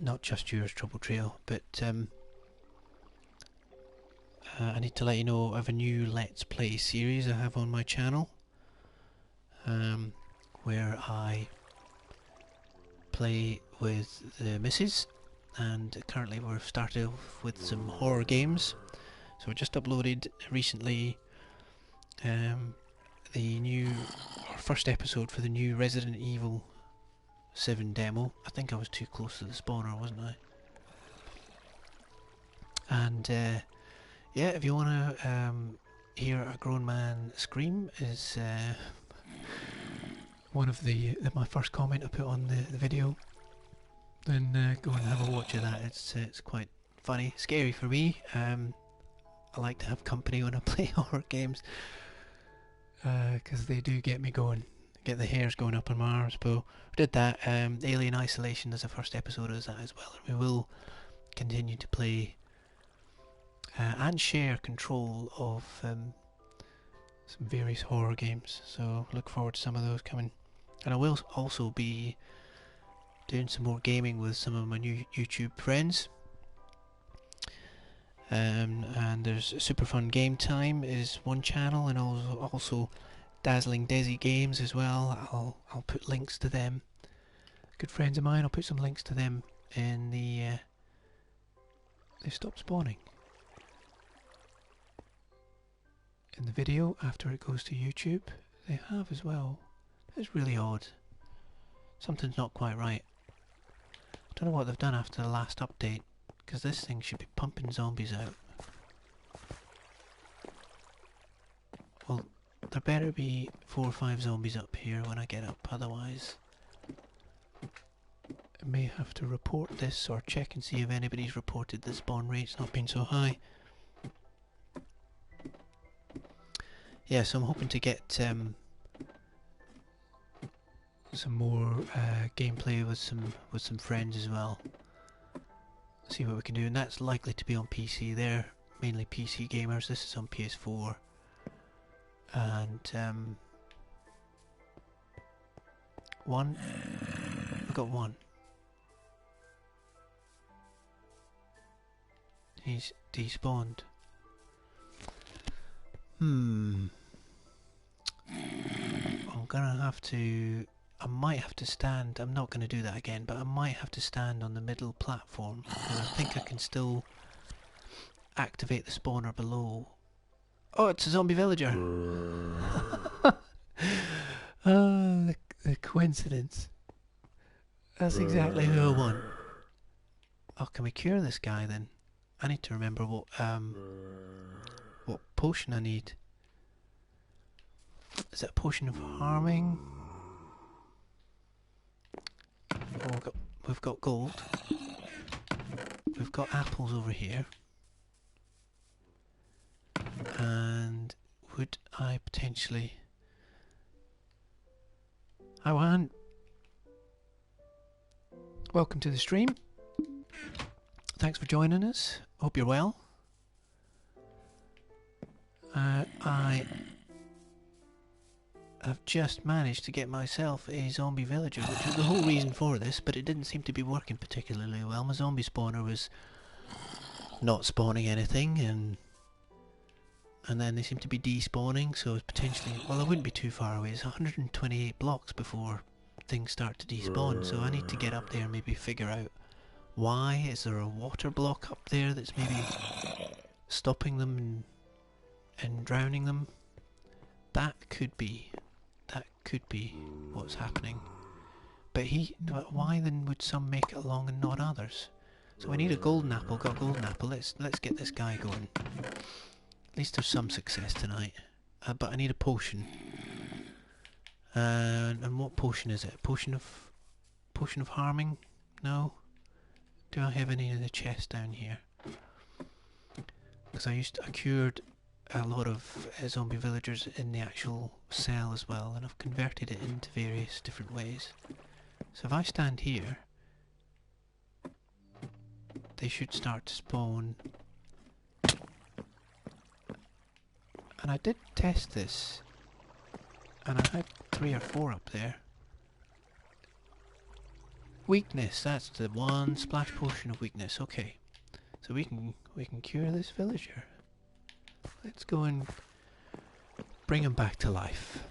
not just yours, Trouble Trail, but I need to let you know of a new Let's Play series I have on my channel, where I play with the missus, and currently we've started off with some horror games. So I just uploaded recently the first episode for the new Resident Evil 7 demo. I think I was too close to the spawner, wasn't I? And yeah, if you want to hear a grown man scream, is one of my first comment I put on the video, then go and have a watch of that. It's quite funny, scary for me. I like to have company when I play horror games, because they do get me going, get the hairs going up on my arms. But we did that. Alien Isolation is the first episode of that as well, and we will continue to play and share control of some various horror games, so look forward to some of those coming. And I will also be doing some more gaming with some of my new YouTube friends. And there's Super Fun Game Time is one channel, and also Dazzling Desi Games as well. I'll put links to them. Good friends of mine. I'll put some links to them in the. They stopped spawning. In the video after it goes to YouTube. They have as well. It's really odd. Something's not quite right. I don't know what they've done after the last update, because this thing should be pumping zombies out. Well, there better be 4 or 5 zombies up here when I get up, otherwise I may have to report this or check and see if anybody's reported the spawn rate's not been so high. Yeah, so I'm hoping to get some more gameplay with some friends as well. See what we can do, and that's likely to be on PC. They're mainly PC gamers. This is on PS4, and one. We got one. He's despawned. I'm gonna have to. I might have to stand. I'm not gonna do that again, but I might have to stand on the middle platform because I think I can still activate the spawner below. Oh, it's a zombie villager! Oh, the coincidence. That's exactly who I want. Oh, can we cure this guy then? I need to remember what potion I need. Is it a potion of harming? Oh, we've got gold. We've got apples over here. And would I potentially... Hi Juan. Welcome to the stream. Thanks for joining us. Hope you're well. I have just managed to get myself a zombie villager, which was the whole reason for this, but it didn't seem to be working particularly well. My zombie spawner was not spawning anything, and then they seem to be despawning, so it's potentially... Well, I wouldn't be too far away. It's 128 blocks before things start to despawn, so I need to get up there and maybe figure out why. Is there a water block up there that's maybe stopping them and drowning them? That could be what's happening. But why then would some make it along and not others? So I need a golden apple. Got a golden apple. Let's get this guy going. At least there's some success tonight. But I need a potion. And what potion is it? Potion of harming? No. Do I have any in the chest down here? Because I cured a lot of zombie villagers in the actual cell as well, and I've converted it into various different ways. So if I stand here, they should start to spawn. And I did test this, and I had 3 or 4 up there. Weakness, that's the one. Splash potion of weakness. Okay, so we can cure this villager. Let's go and bring him back to life.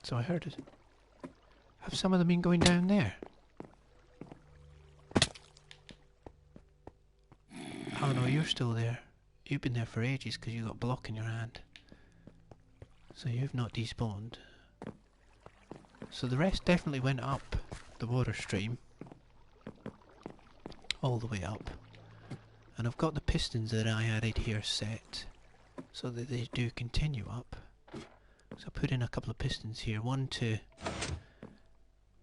So I heard it. Have some of them been going down there? Oh no, you're still there. You've been there for ages because you got a block in your hand. So you've not despawned. So the rest definitely went up the water stream. All the way up. And I've got the pistons that I added here set so that they do continue up. So I put in a couple of pistons here. One to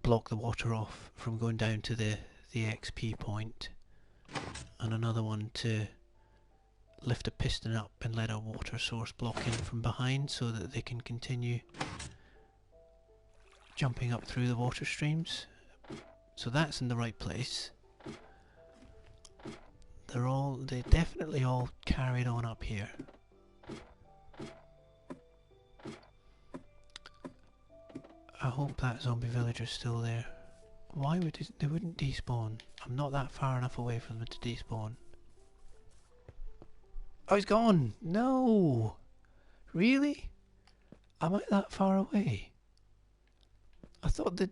block the water off from going down to the XP point. And another one to lift a piston up and let a water source block in from behind so that they can continue jumping up through the water streams. So that's in the right place. They definitely all carried on up here. I hope that zombie villager's still there. Why would they wouldn't despawn? I'm not that far enough away from them to despawn. Oh, he's gone! No! Really? Am I that far away? I thought that...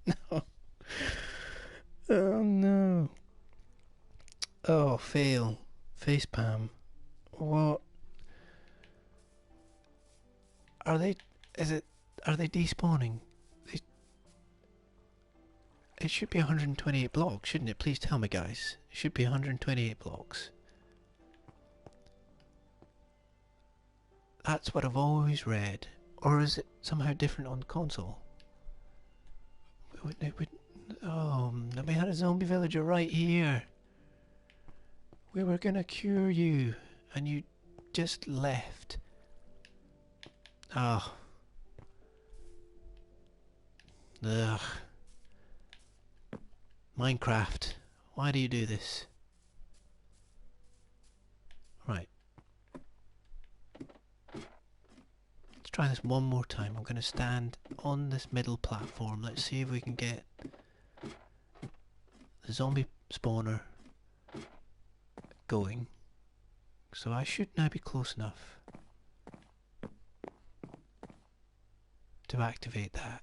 No. Oh no. Oh, fail. Facepalm. What? Are they... Are they despawning? It should be 128 blocks, shouldn't it? Please tell me, guys. It should be 128 blocks. That's what I've always read. Or is it somehow different on console? Oh, we had a zombie villager right here. We were gonna cure you, and you just left. Oh, Ugh. Minecraft, why do you do this? Right. Let's try this one more time. I'm going to stand on this middle platform. Let's see if we can get the zombie spawner going. So I should now be close enough to activate that.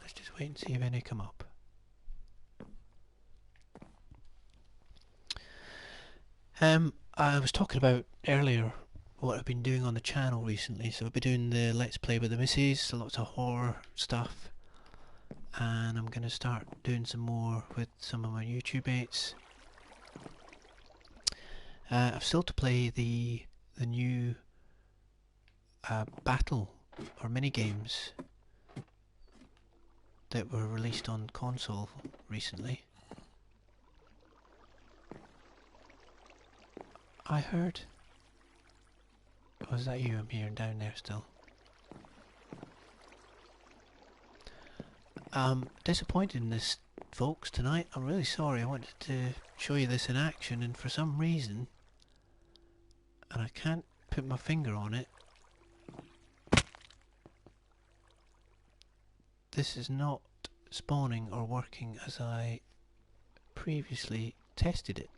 Let's just wait and see if any come up. I was talking about earlier what I've been doing on the channel recently. So I've been doing the Let's Play with the Misses, lots of horror stuff, and I'm going to start doing some more with some of my YouTube mates. I've still to play the new battle or mini games that were released on console recently. I heard. Was that you? I'm hearing down there still. Disappointed in this, folks, tonight. I'm really sorry. I wanted to show you this in action, and for some reason, and I can't put my finger on it, this is not spawning or working as I previously tested it.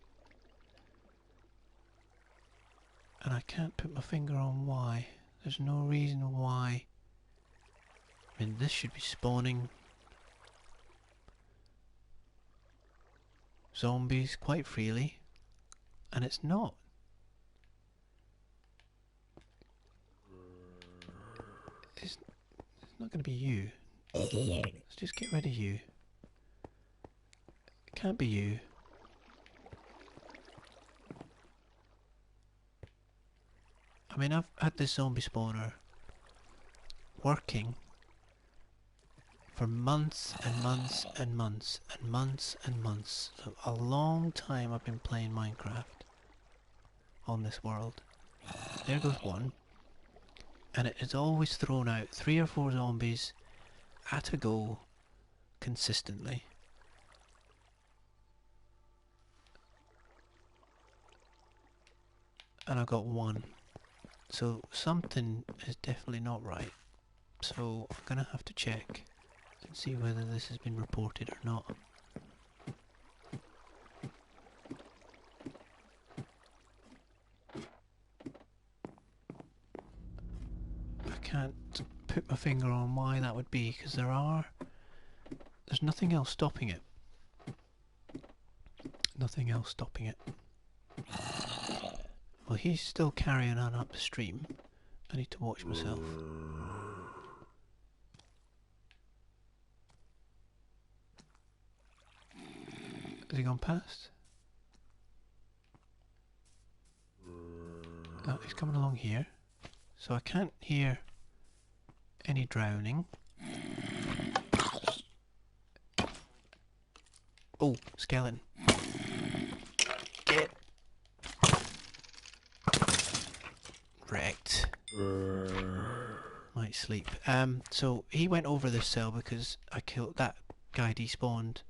And I can't put my finger on why. There's no reason why. I mean, this should be spawning zombies quite freely, and it's not. It's not going to be you. Let's just get rid of you. It can't be you. I mean, I've had this zombie spawner working for months and months and months and months and months. So a long time I've been playing Minecraft on this world. There goes one. And it has always thrown out 3 or 4 zombies at a go consistently. And I got 1. So something is definitely not right. So I'm gonna have to check and see whether this has been reported or not. I can't put my finger on why that would be, because there's nothing else stopping it. Nothing else stopping it. Well, he's still carrying on up the stream. I need to watch myself. Has he gone past? Oh, he's coming along here. So I can't hear any drowning. Oh, skeleton. Get wrecked. Might sleep. So he went over this cell because I killed that guy, despawned.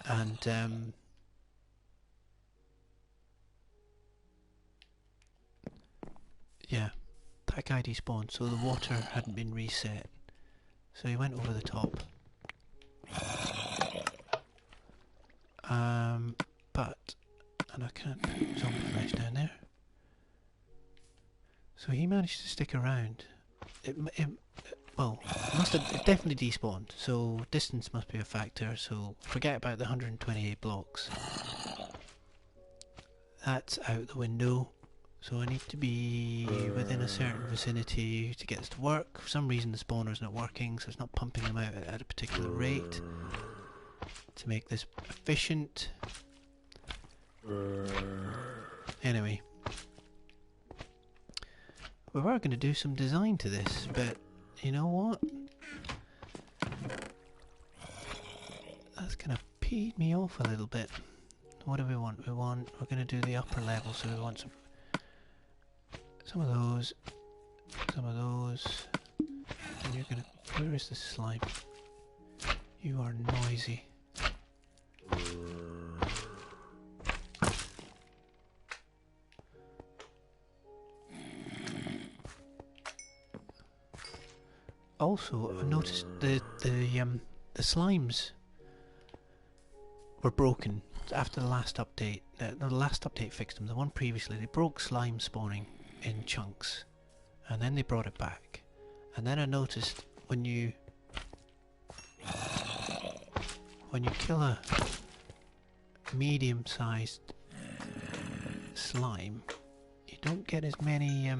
And yeah, that guy despawned, so the water hadn't been reset. So he went over the top. And I can't put zombie flesh down there. So he managed to stick around. Well, it definitely despawned, so distance must be a factor, so forget about the 128 blocks. That's out the window, so I need to be within a certain vicinity to get this to work. For some reason the spawner's not working, so it's not pumping them out at a particular rate to make this efficient. Anyway, we were going to do some design to this, but you know what? That's kind of peed me off a little bit. What do we want? We're going to do the upper level, so we want some of those, and you're going to Where is the slime? You are noisy. Also, I've noticed the slimes were broken after the last update. The last update fixed them. The one previously, they broke slime spawning in chunks, and then they brought it back. And then I noticed when you kill a medium-sized slime, you don't get as many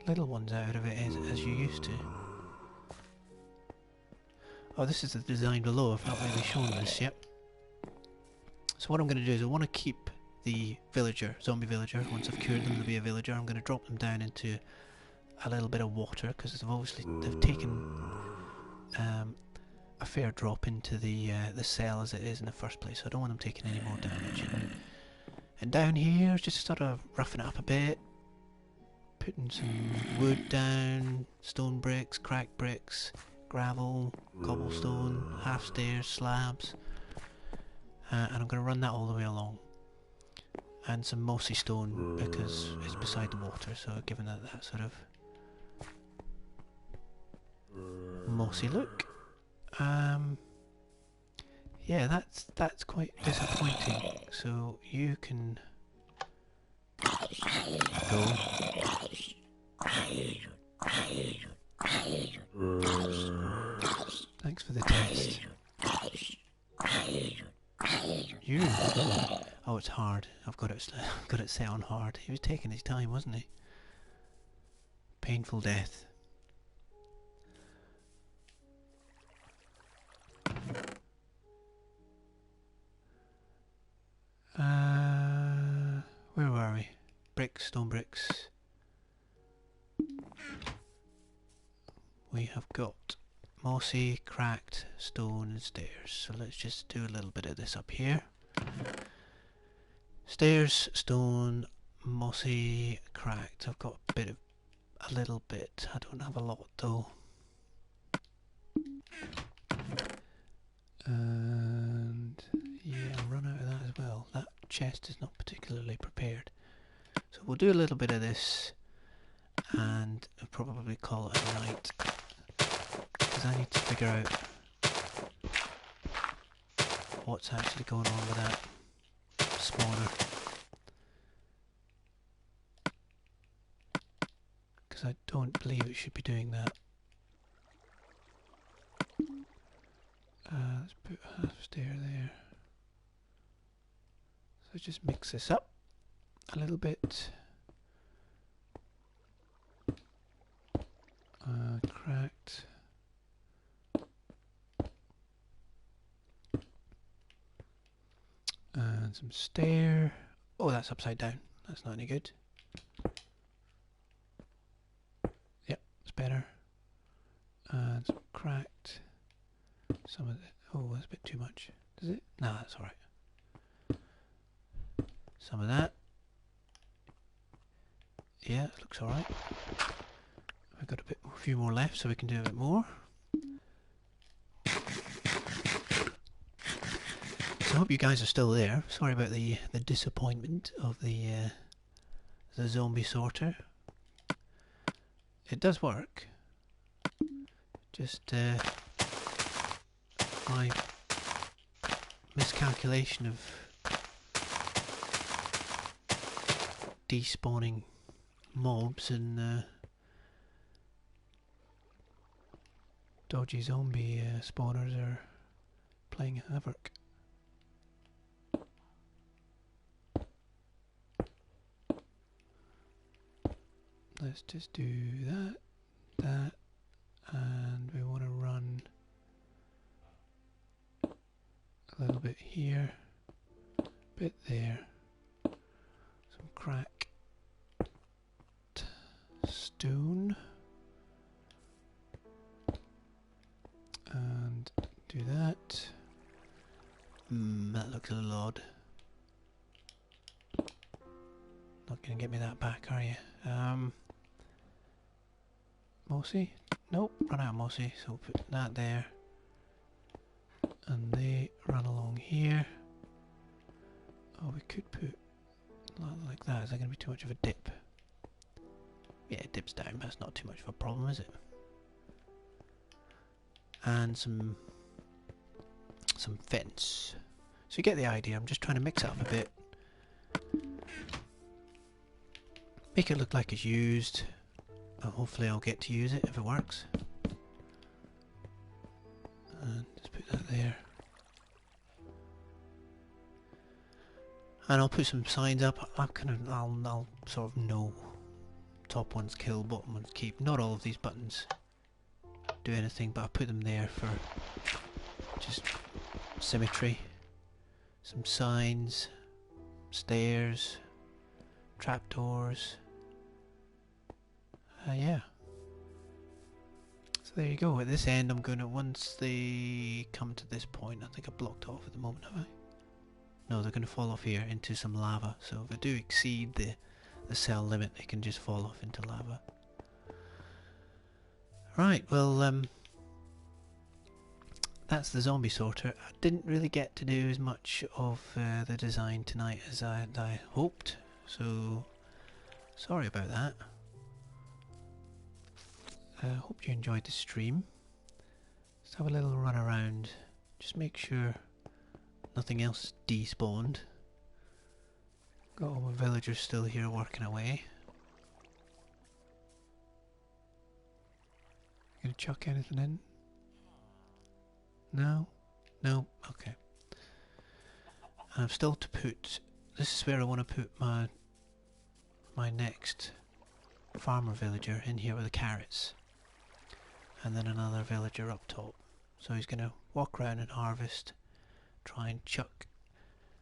little ones out of it as you used to. Oh, this is the design below. I've not really shown this yet. So what I'm going to do is I want to keep the villager, zombie villager. Once I've cured them to be a villager, I'm going to drop them down into a little bit of water, because they've taken a fair drop into the cell as it is in the first place. So I don't want them taking any more damage. And down here, just sort of roughing it up a bit, putting some wood down, stone bricks, cracked bricks, gravel, cobblestone, half stairs, slabs, and I'm going to run that all the way along. And some mossy stone because it's beside the water, so giving it that sort of mossy look. Yeah, that's quite disappointing. So you can go. Thanks for the test. You. Oh, it's hard. I've got it set on hard. He was taking his time, wasn't he? Painful death. Where were we? Bricks, stone bricks. We have got mossy, cracked stone and stairs. So let's just do a little bit of this up here. Stairs, stone, mossy, cracked. I've got a little bit. I don't have a lot though. And yeah, I'll run out of that as well. That chest is not particularly prepared. So we'll do a little bit of this and I'll probably call it a night, because I need to figure out what's actually going on with that spawner. Because I don't believe it should be doing that. Let's put a half stair there. So just mix this up a little bit. Cracked. And some stair. Oh, that's upside down. That's not any good. Yep, it's better. And some cracked. Some of the... Oh, that's a bit too much. Does it? No, that's alright. Some of that. Yeah, it looks alright. I've got a few more left, so we can do a bit more. So I hope you guys are still there. Sorry about the disappointment of the zombie sorter. It does work. Just my miscalculation of despawning mobs and dodgy zombie spawners are playing havoc. Let's just do that, and we want to run a little bit here, a bit there, some cracked stone, and do that. That looks a little odd. Not going to get me that back, are you? Mossy? Nope, run out of mossy, so we'll put that there. And they run along here. Oh, we could put like that. Is that going to be too much of a dip? Yeah, it dips down, but that's not too much of a problem, is it? And some fence. So you get the idea. I'm just trying to mix it up a bit. Make it look like it's used. Hopefully I'll get to use it if it works. And just put that there. And I'll put some signs up. I'll sort of know top ones kill, bottom ones keep. Not all of these buttons do anything, but I put them there for just symmetry. Some signs, stairs, trapdoors. Yeah. So there you go. At this end, I'm gonna, once they come to this point, I think I blocked off at the moment, have I? No, they're gonna fall off here into some lava. So if I do exceed the cell limit, they can just fall off into lava. Right, well, that's the zombie sorter. I didn't really get to do as much of the design tonight as I hoped, so sorry about that. Hope you enjoyed the stream. Let's have a little run around. Just make sure nothing else despawned. Got all my villagers still here working away. Gonna chuck anything in? No? No? Okay. And I've still to put... This is where I want to put my next farmer villager in here with the carrots. And then another villager up top. So he's going to walk around and harvest, try and chuck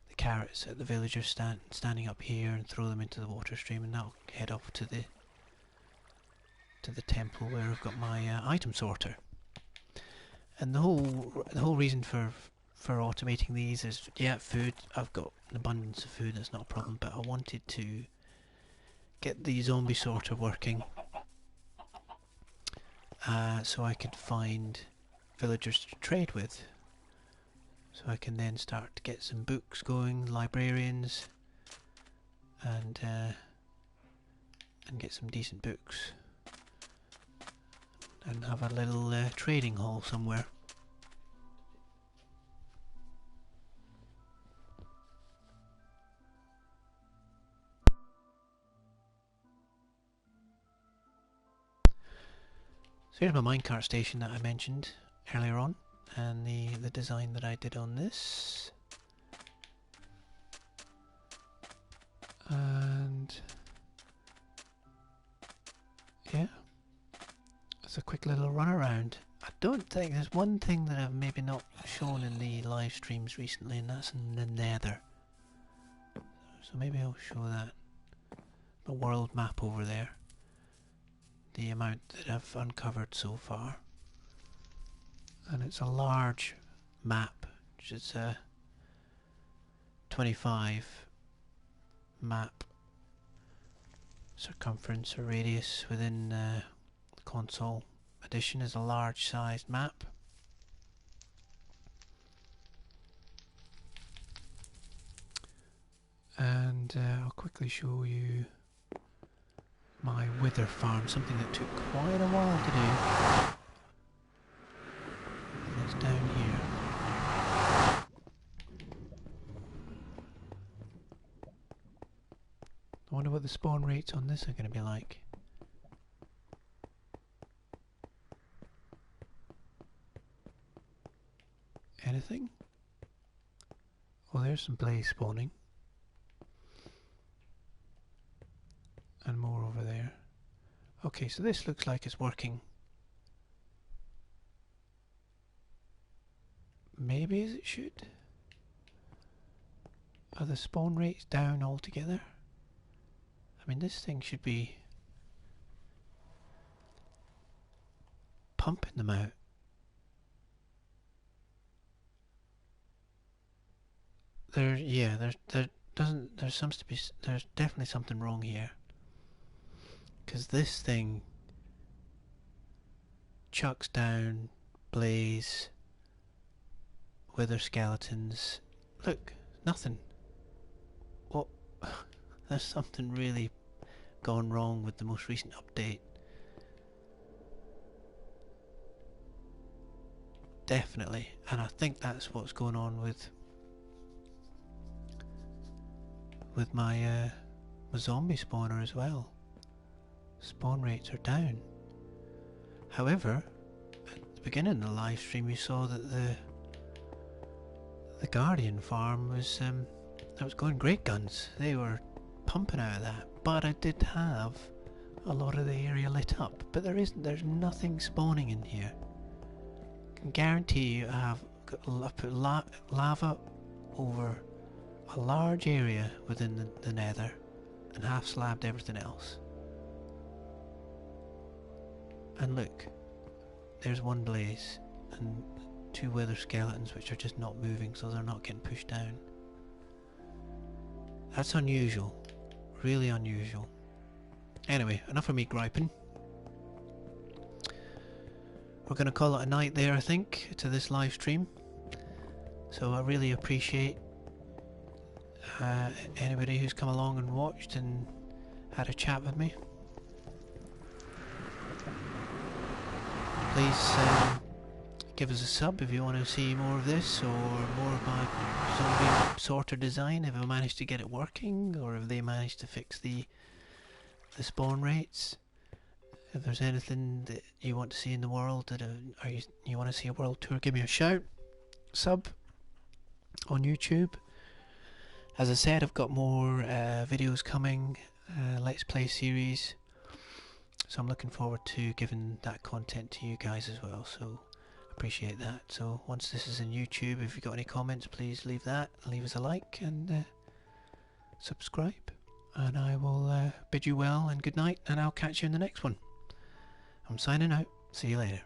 the carrots at the villagers standing up here and throw them into the water stream, and that'll head off to the temple where I've got my item sorter. And the whole reason for automating these is, yeah, food. I've got an abundance of food, that's not a problem, but I wanted to get the zombie sorter working so I could find villagers to trade with. So I can then start to get some books going, librarians, and get some decent books. And have a little trading hall somewhere. So here's my minecart station that I mentioned earlier on, and the design that I did on this. And yeah, it's a quick little run around. I don't think there's one thing that I've maybe not shown in the live streams recently, and that's in the Nether. So maybe I'll show that. The world map over there. The amount that I've uncovered so far. And it's a large map, which is a 25 map circumference or radius within the console edition is a large sized map. And I'll quickly show you my wither farm, something that took quite a while to do. And it's down here. I wonder what the spawn rates on this are going to be like. Anything? Oh, there's some blaze spawning. And more over there. Okay, so this looks like it's working maybe as it should. Are the spawn rates down altogether? I mean, this thing should be pumping them out. There's definitely something wrong here. Because this thing woodchucks down, blaze, wither skeletons. Look, nothing. What? There's something really gone wrong with the most recent update. Definitely, and I think that's what's going on with my my zombie spawner as well. Spawn rates are down. However, at the beginning of the live stream, you saw that the Guardian farm was that was going great guns. They were pumping out of that, but I did have a lot of the area lit up. But there's nothing spawning in here. I can guarantee you I put lava over a large area within the nether and half slabbed everything else. And look, there's one blaze and 2 wither skeletons which are just not moving, so they're not getting pushed down. That's unusual, really unusual. Anyway, enough of me griping. We're going to call it a night there, I think, to this live stream. So I really appreciate anybody who's come along and watched and had a chat with me. Please give us a sub if you want to see more of this, or more of my zombie sorter design, if I managed to get it working, or if they managed to fix the spawn rates. If there's anything that you want to see in the world, that or you want to see a world tour, give me a shout. Sub on YouTube. As I said, I've got more videos coming, Let's Play series, so I'm looking forward to giving that content to you guys as well, so appreciate that. So once this is in YouTube, if you've got any comments, please leave us a like and subscribe, and I will bid you well and good night, and I'll catch you in the next one. I'm signing out. See you later.